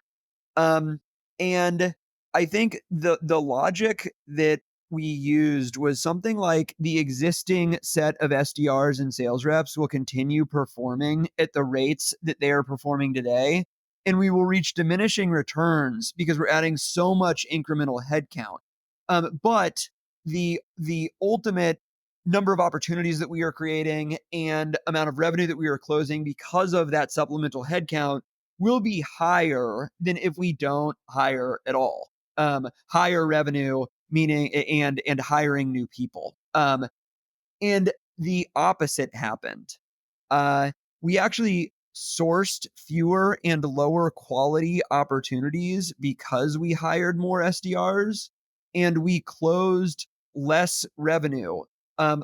Um, and I think the logic that we used was something like the existing set of SDRs and sales reps will continue performing at the rates that they are performing today, and we will reach diminishing returns because we're adding so much incremental headcount. But the ultimate number of opportunities that we are creating and amount of revenue that we are closing because of that supplemental headcount will be higher than if we don't hire at all. Higher revenue, meaning and hiring new people. And the opposite happened. We actually sourced fewer and lower quality opportunities because we hired more SDRs, and we closed less revenue,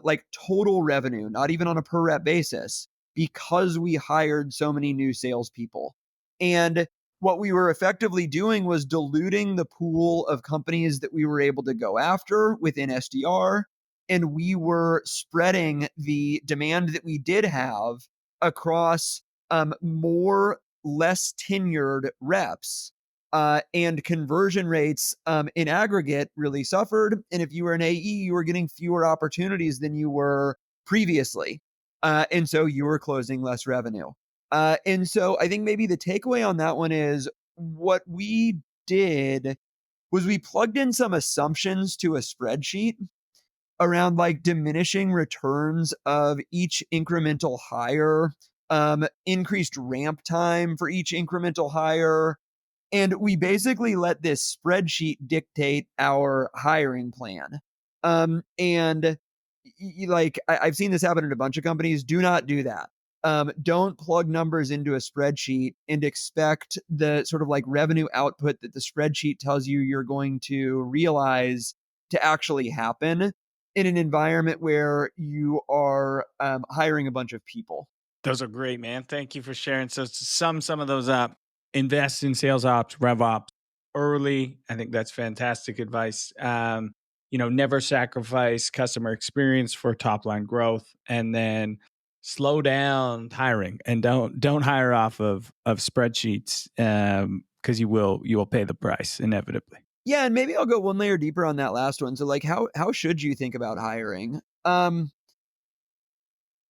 like total revenue, not even on a per rep basis, because we hired so many new salespeople. And what we were effectively doing was diluting the pool of companies that we were able to go after within SDR, and we were spreading the demand that we did have across more less tenured reps. And conversion rates in aggregate really suffered. And if you were an AE, you were getting fewer opportunities than you were previously. And so you were closing less revenue. And so I think maybe the takeaway on that one is what we did was we plugged in some assumptions to a spreadsheet around like diminishing returns of each incremental hire, increased ramp time for each incremental hire. And we basically let this spreadsheet dictate our hiring plan. And like I've seen this happen in a bunch of companies. Do not do that. Don't plug numbers into a spreadsheet and expect the sort of like revenue output that the spreadsheet tells you you're going to realize to actually happen in an environment where you are hiring a bunch of people. Those are great, man. Thank you for sharing. So to sum some of those up, invest in sales ops, rev ops early. I think that's fantastic advice. Never sacrifice customer experience for top line growth, and then slow down hiring and don't hire off of spreadsheets because you will pay the price inevitably. Yeah, and maybe I'll go one layer deeper on that last one. So like how should you think about hiring?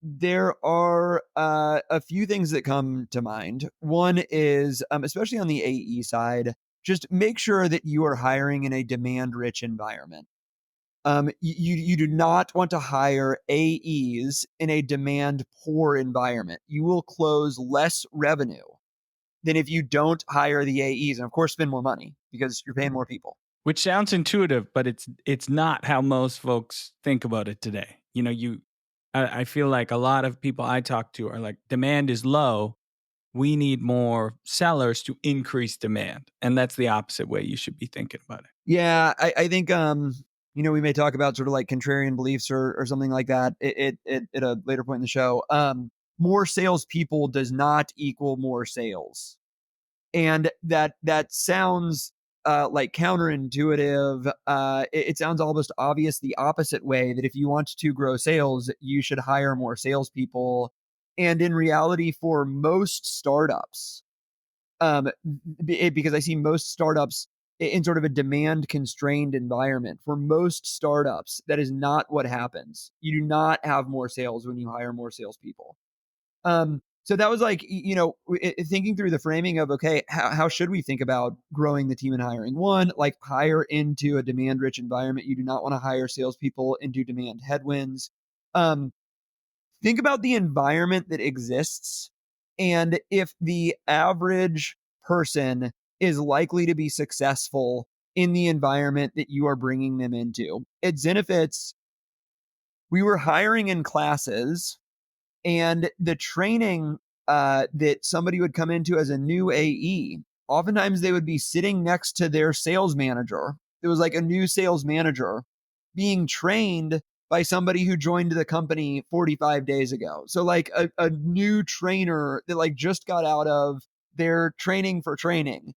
There are a few things that come to mind. One is, especially on the AE side, just make sure that you are hiring in a demand rich environment. You do not want to hire AEs in a demand poor environment. You will close less revenue than if you don't hire the AEs, and of course spend more money because you're paying more people. Which sounds intuitive, but it's not how most folks think about it today. I feel like a lot of people I talk to are like, demand is low. We need more sellers to increase demand. And that's the opposite way you should be thinking about it. Yeah, I think we may talk about sort of like contrarian beliefs or something like that it at a later point in the show. More salespeople does not equal more sales. And that sounds like counterintuitive. It sounds almost obvious the opposite way, that if you want to grow sales, you should hire more salespeople. And in reality, for most startups, because I see most startups in sort of a demand constrained environment, for most startups, that is not what happens. You do not have more sales when you hire more salespeople. So that was like, thinking through the framing of, okay, how should we think about growing the team and hiring? One, like hire into a demand rich environment. You do not want to hire salespeople into demand headwinds. Um, think about the environment that exists. And if the average person is likely to be successful in the environment that you are bringing them into. At Zenefits, we were hiring in classes, and the training that somebody would come into as a new AE, oftentimes they would be sitting next to their sales manager. It was like a new sales manager being trained by somebody who joined the company 45 days ago. So like a new trainer that like just got out of their training for training.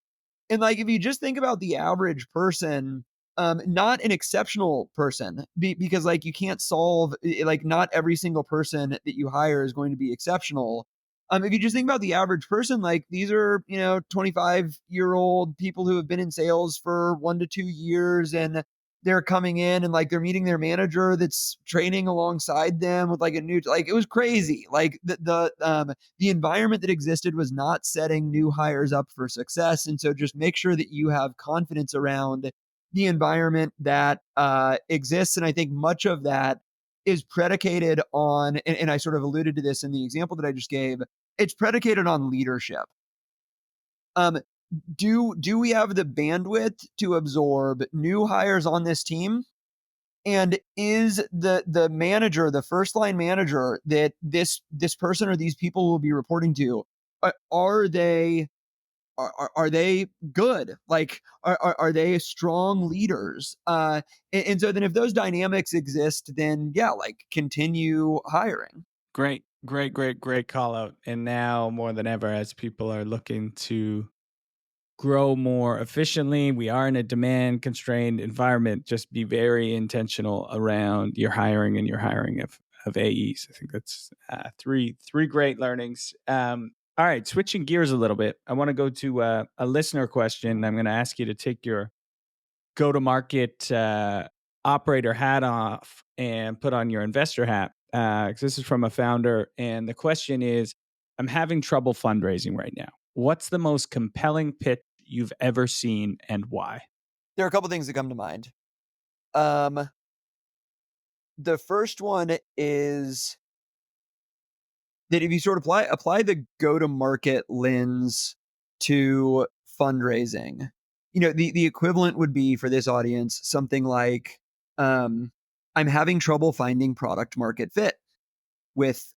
And like, if you just think about the average person, not an exceptional person, because like you can't solve, like not every single person that you hire is going to be exceptional. If you just think about the average person, like these are, 25-year-old people who have been in sales for 1 to 2 years, and they're coming in and like they're meeting their manager that's training alongside them with like a new, like it was crazy. Like the environment that existed was not setting new hires up for success. And so just make sure that you have confidence around the environment that exists. And I think much of that is predicated on, and I sort of alluded to this in the example that I just gave, it's predicated on leadership. Um, do we have the bandwidth to absorb new hires on this team? And is the manager, the first line manager that this person or these people will be reporting to, are they are they good? Like are they strong leaders? And so then if those dynamics exist, then yeah, like continue hiring. Great call out. And now more than ever, as people are looking to grow more efficiently, we are in a demand constrained environment. Just be very intentional around your hiring and your hiring of AEs. I think that's three great learnings. All right, switching gears a little bit, I want to go to a listener question. I'm going to ask you to take your go to market operator hat off and put on your investor hat. 'Cause this is from a founder, and the question is, I'm having trouble fundraising right now. What's the most compelling pitch you've ever seen, and why? There are a couple things that come to mind. The first one is that if you sort of apply the go-to-market lens to fundraising, the equivalent would be for this audience something like, I'm having trouble finding product market fit with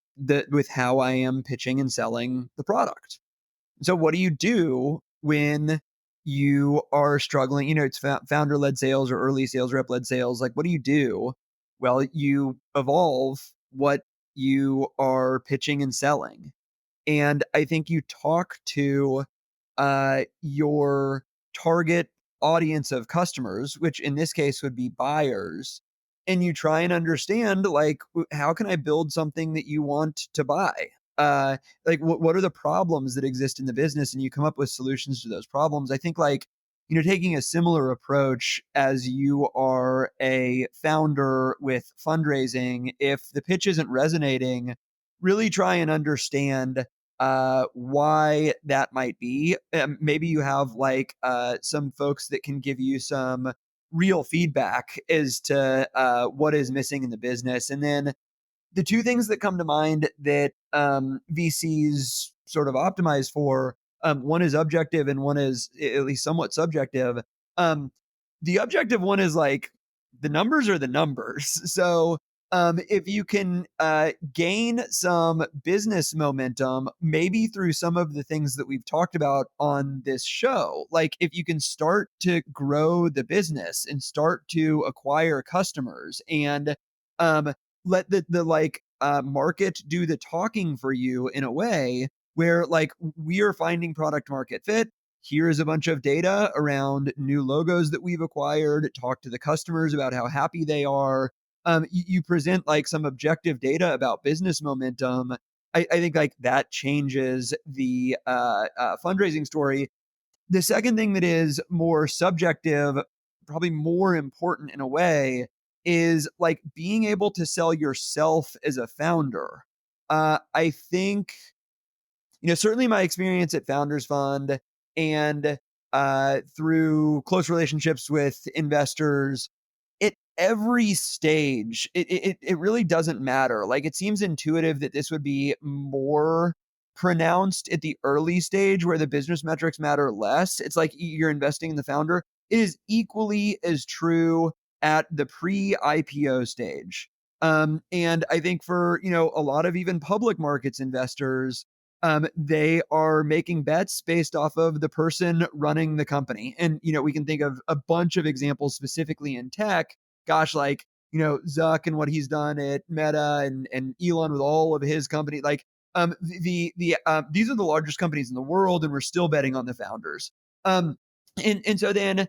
how I am pitching and selling the product. So what do you do when you are struggling? It's founder-led sales or early sales rep-led sales. Like, what do you do? Well, you evolve what you are pitching and selling. And I think you talk to your target audience of customers, which in this case would be buyers, and you try and understand, like, how can I build something that you want to buy? Like, what are the problems that exist in the business? And you come up with solutions to those problems. I think, like, taking a similar approach as you are a founder with fundraising, if the pitch isn't resonating, really try and understand why that might be. Maybe you have like some folks that can give you some real feedback as to what is missing in the business. And then the two things that come to mind that VCs sort of optimize for, one is objective and one is at least somewhat subjective. Um, the objective one is like the numbers are the numbers. So if you can gain some business momentum, maybe through some of the things that we've talked about on this show, like if you can start to grow the business and start to acquire customers and let the like market do the talking for you in a way where like we are finding product market fit. Here is a bunch of data around new logos that we've acquired. Talk to the customers about how happy they are. You present like some objective data about business momentum. I think like that changes the fundraising story. The second thing that is more subjective, probably more important in a way, is like being able to sell yourself as a founder. I think certainly my experience at Founders Fund and through close relationships with investors at every stage, it really doesn't matter. Like, it seems intuitive that this would be more pronounced at the early stage where the business metrics matter less. It's like you're investing in the founder. It is equally as true at the pre-IPO stage. And I think for, a lot of even public markets investors, they are making bets based off of the person running the company. And, we can think of a bunch of examples specifically in tech. Gosh, like, Zuck and what he's done at Meta, and Elon with all of his company. Like, these are the largest companies in the world, and we're still betting on the founders. And so then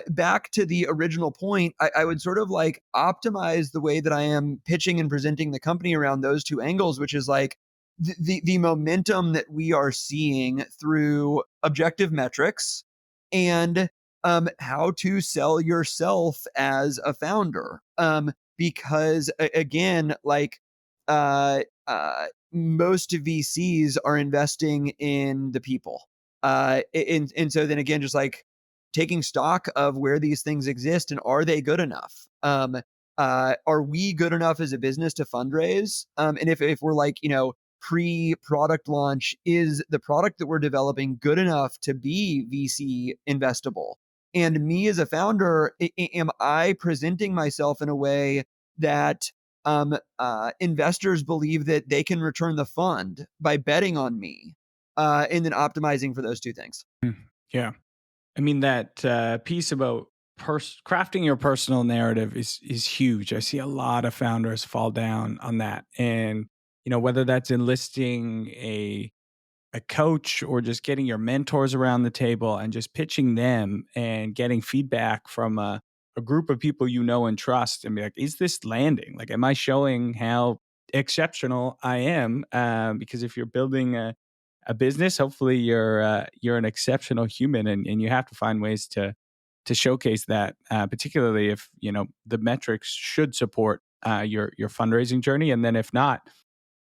back to the original point, I would sort of like optimize the way that I am pitching and presenting the company around those two angles, which is like the momentum that we are seeing through objective metrics and how to sell yourself as a founder. Because again, like most VCs are investing in the people. And so then again, just like taking stock of where these things exist and are they good enough? Are we good enough as a business to fundraise? And if we're like, pre-product launch, is the product that we're developing good enough to be VC investable? And me as a founder, am I presenting myself in a way that investors believe that they can return the fund by betting on me, and then optimizing for those two things? Yeah. I mean, that piece about crafting your personal narrative is huge. I see a lot of founders fall down on that. And, whether that's enlisting a coach or just getting your mentors around the table and just pitching them and getting feedback from a group of people and trust, and be like, is this landing? Like, am I showing how exceptional I am? Because if you're building a business, hopefully you're an exceptional human, and you have to find ways to showcase that, particularly if the metrics should support your fundraising journey, and then if not,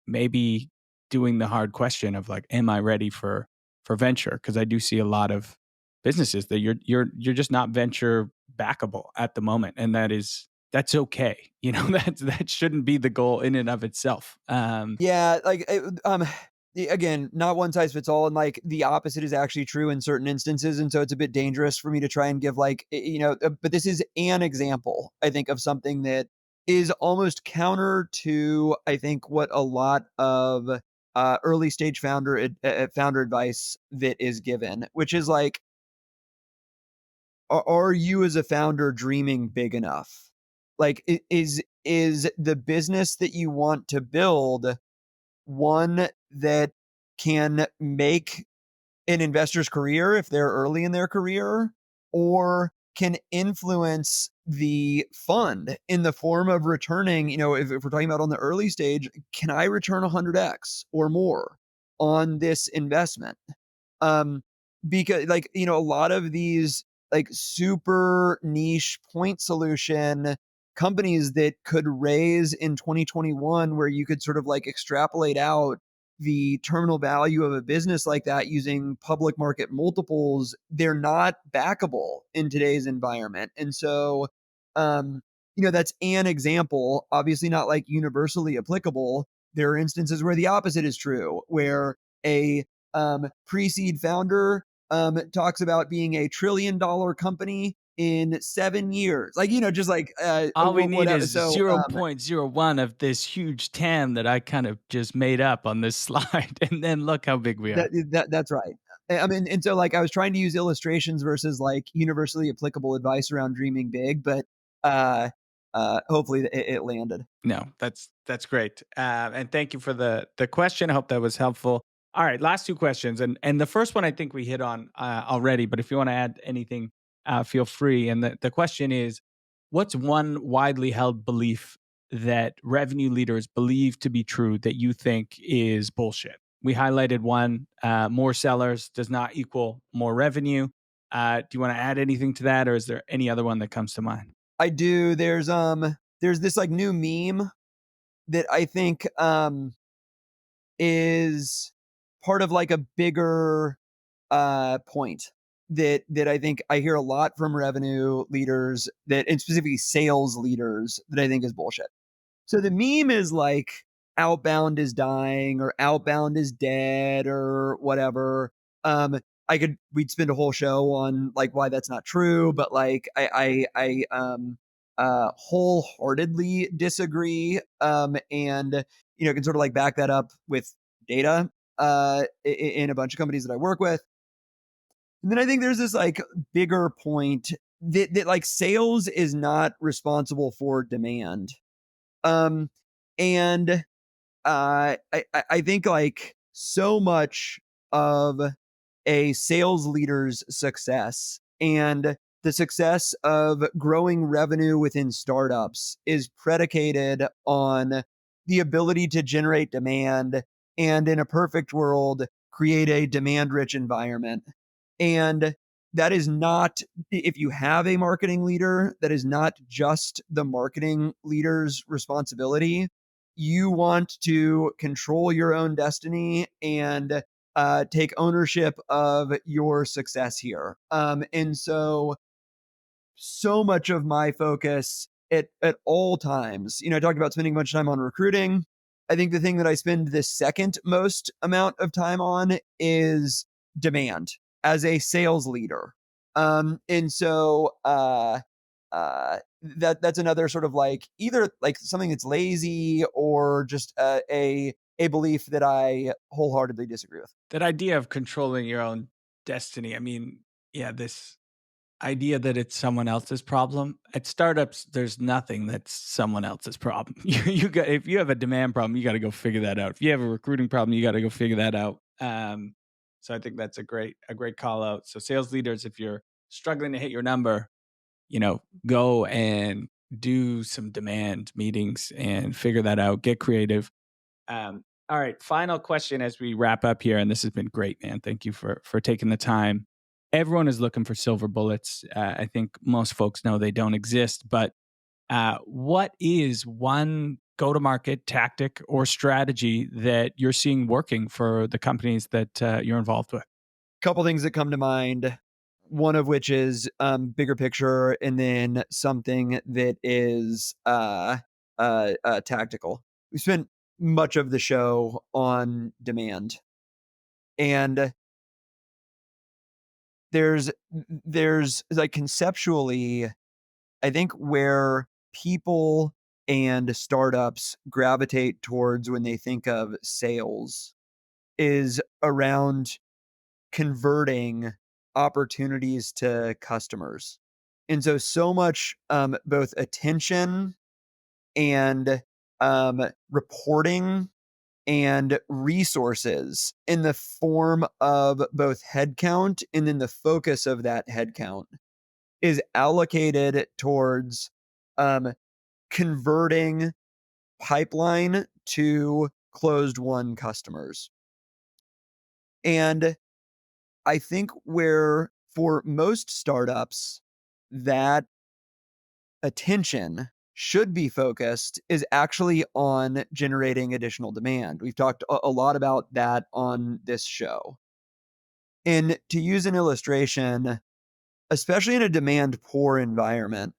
maybe doing the hard question of like, am I ready for venture? Because I do see a lot of businesses that you're just not venture backable at the moment, and that's okay. That shouldn't be the goal in and of itself. Yeah, like again, not one size fits all, and like the opposite is actually true in certain instances, and so it's a bit dangerous for me to try and give like but this is an example, I think, of something that is almost counter to, I think, what a lot of early stage founder advice that is given, which is like, are you as a founder dreaming big enough? Like, is the business that you want to build one that can make an investor's career if they're early in their career, or can influence the fund in the form of returning, if we're talking about on the early stage, can I return 100x or more on this investment? um because, like, a lot of these like super niche point solution companies that could raise in 2021, where you could sort of like extrapolate out the terminal value of a business like that using public market multiples, they're not backable in today's environment. And so that's an example, obviously not like universally applicable. There are instances where the opposite is true, where a pre-seed founder talks about being a $1 trillion company in 7 years. Like, just like All we need whatever. is So 0.01 of this huge TAM that I kind of just made up on this slide, and then look how big we are. that's right. I mean, and so like I was trying to use illustrations versus like universally applicable advice around dreaming big, but hopefully it landed. No, that's great, and thank you for the question. I hope that was helpful. All right, last two questions, and the first one I think we hit on already, but if you want to add anything, feel free. And the question is, what's one widely held belief that revenue leaders believe to be true that you think is bullshit? We highlighted one: more sellers does not equal more revenue. Do you want to add anything to that, or is there any other one that comes to mind? I do. There's this like new meme that I think is part of like a bigger point that I think I hear a lot from revenue leaders and specifically sales leaders that I think is bullshit. So the meme is like outbound is dying or outbound is dead or whatever. Um, we'd spend a whole show on like why that's not true, but like I wholeheartedly disagree. And can sort of like back that up with data in a bunch of companies that I work with. And then I think there's this like bigger point that like sales is not responsible for demand. Um, and I think like so much of a sales leader's success and the success of growing revenue within startups is predicated on the ability to generate demand and, in a perfect world, create a demand rich environment. And that is not, if you have a marketing leader, that is not just the marketing leader's responsibility. You want to control your own destiny and take ownership of your success here. And so much of my focus at all times, I talked about spending much time on recruiting. I think the thing that I spend the second most amount of time on is demand as a sales leader. And so that's another sort of like either like something that's lazy or just a belief that I wholeheartedly disagree with. That idea of controlling your own destiny. I mean, yeah, this idea that it's someone else's problem. At startups, there's nothing that's someone else's problem. You got if you have a demand problem, you got to go figure that out. If you have a recruiting problem, you got to go figure that out. So I think that's a great call out. So sales leaders, if you're struggling to hit your number, go and do some demand meetings and figure that out. Get creative. All right, final question as we wrap up here, and this has been great, man. Thank you for taking the time. Everyone is looking for silver bullets. I think most folks know they don't exist, but what is one go-to-market tactic or strategy that you're seeing working for the companies that you're involved with? Couple things that come to mind. One of which is bigger picture, and then something that is tactical. We spent much of the show on demand, and there's like conceptually, I think where people and startups gravitate towards when they think of sales is around converting opportunities to customers. And so much both attention and reporting and resources in the form of both headcount and then the focus of that headcount is allocated towards converting pipeline to closed won customers. And I think where for most startups that attention should be focused is actually on generating additional demand. We've talked a lot about that on this show. And to use an illustration, especially in a demand poor environment,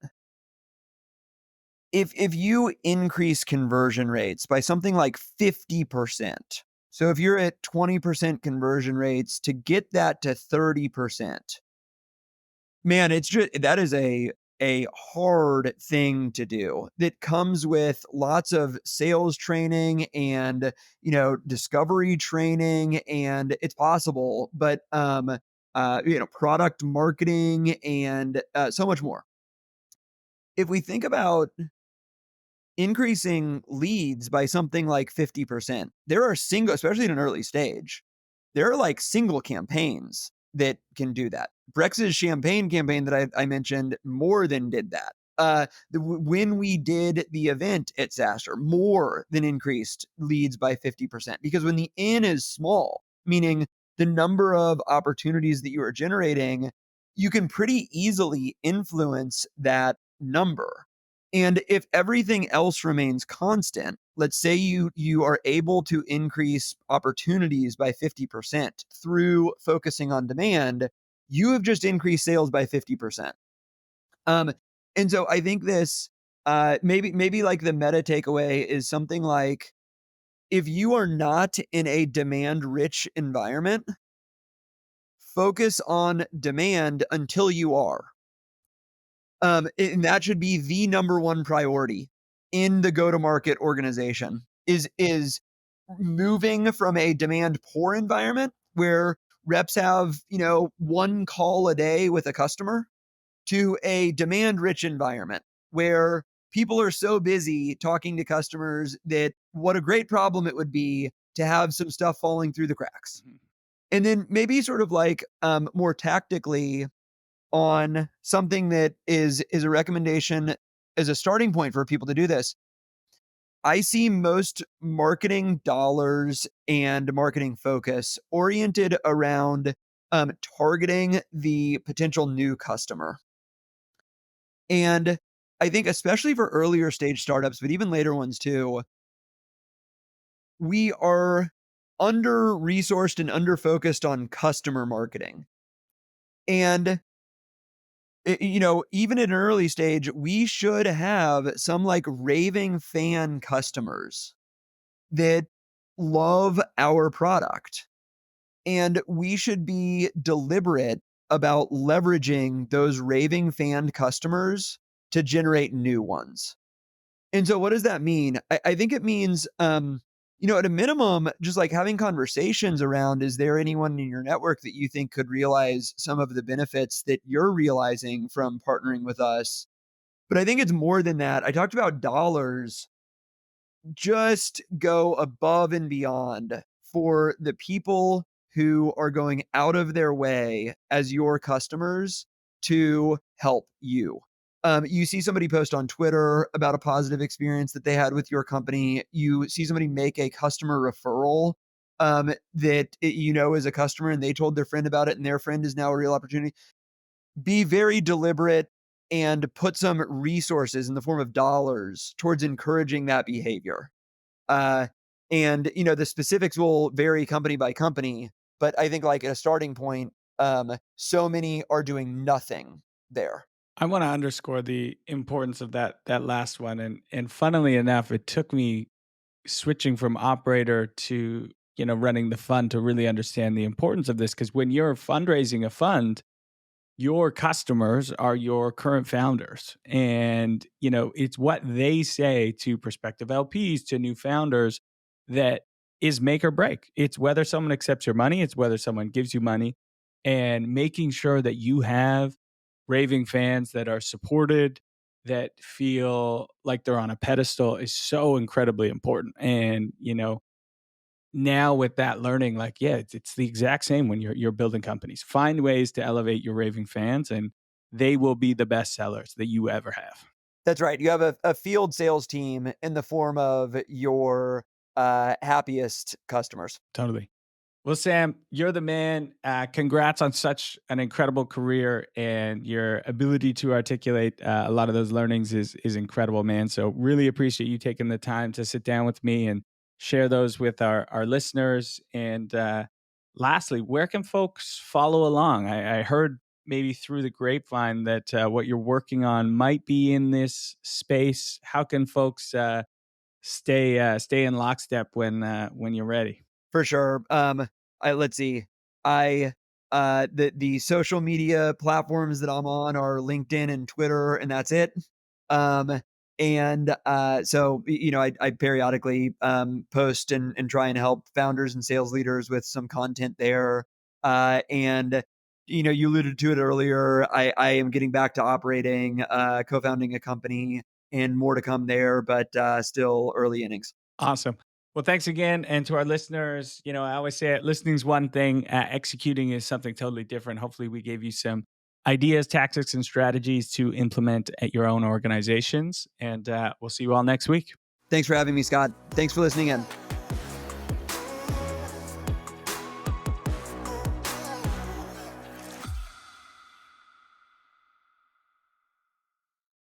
if you increase conversion rates by something like 50%, so if you're at 20% conversion rates, to get that to 30%, man, it's just that is a hard thing to do that comes with lots of sales training and discovery training, and it's possible, but product marketing and so much more. If we think about increasing leads by something like 50%, there are especially in an early stage, there are like single campaigns that can do that. Brex's champagne campaign that I mentioned more than did that. When we did the event at SaaStr, more than increased leads by 50%, because when the N is small, meaning the number of opportunities that you are generating, you can pretty easily influence that number. And if everything else remains constant, let's say you are able to increase opportunities by 50% through focusing on demand, you have just increased sales by 50%. And so I think this maybe like the meta takeaway is something like, if you are not in a demand rich environment, focus on demand until you are. And that should be the number one priority in the go-to-market organization is moving from a demand poor environment where reps have, one call a day with a customer, to a demand rich environment where people are so busy talking to customers that what a great problem it would be to have some stuff falling through the cracks. And then maybe sort of like more tactically on something that is a recommendation as a starting point for people to do this. I see most marketing dollars and marketing focus oriented around targeting the potential new customer. And I think especially for earlier stage startups, but even later ones too, we are under-resourced and under-focused on customer marketing. And even at an early stage, we should have some like raving fan customers that love our product. And we should be deliberate about leveraging those raving fan customers to generate new ones. And so what does that mean? I think it means, at a minimum, just like having conversations around, is there anyone in your network that you think could realize some of the benefits that you're realizing from partnering with us? But I think it's more than that. I talked about dollars. Just go above and beyond for the people who are going out of their way as your customers to help you. You see somebody post on Twitter about a positive experience that they had with your company. You see somebody make a customer referral that is a customer, and they told their friend about it, and their friend is now a real opportunity. Be very deliberate and put some resources in the form of dollars towards encouraging that behavior. Uh, and the specifics will vary company by company, but I think like at a starting point, so many are doing nothing there. I want to underscore the importance of that last one, and funnily enough, it took me switching from operator to running the fund to really understand the importance of this, because when you're fundraising a fund, your customers are your current founders, and it's what they say to prospective LPs, to new founders, that is make or break. It's whether someone accepts your money, it's whether someone gives you money, and making sure that you have raving fans that are supported, that feel like they're on a pedestal, is so incredibly important. And now with that learning, like, yeah, it's the exact same when you're building companies. Find ways to elevate your raving fans, and they will be the best sellers that you ever have. That's right. You have a field sales team in the form of your happiest customers. Totally. Well, Sam, you're the man. Congrats on such an incredible career, and your ability to articulate a lot of those learnings is incredible, man. So really appreciate you taking the time to sit down with me and share those with our listeners. And lastly, where can folks follow along? I heard maybe through the grapevine that what you're working on might be in this space. How can folks stay in lockstep when you're ready? For sure. Let's see. I the social media platforms that I'm on are LinkedIn and Twitter, and that's it. I periodically post and try and help founders and sales leaders with some content there. And you alluded to it earlier. I am getting back to operating, co-founding a company, and more to come there, but still early innings. Awesome. Well, thanks again. And to our listeners, I always say it, listening's one thing, executing is something totally different. Hopefully we gave you some ideas, tactics, and strategies to implement at your own organizations. And we'll see you all next week. Thanks for having me, Scott. Thanks for listening in.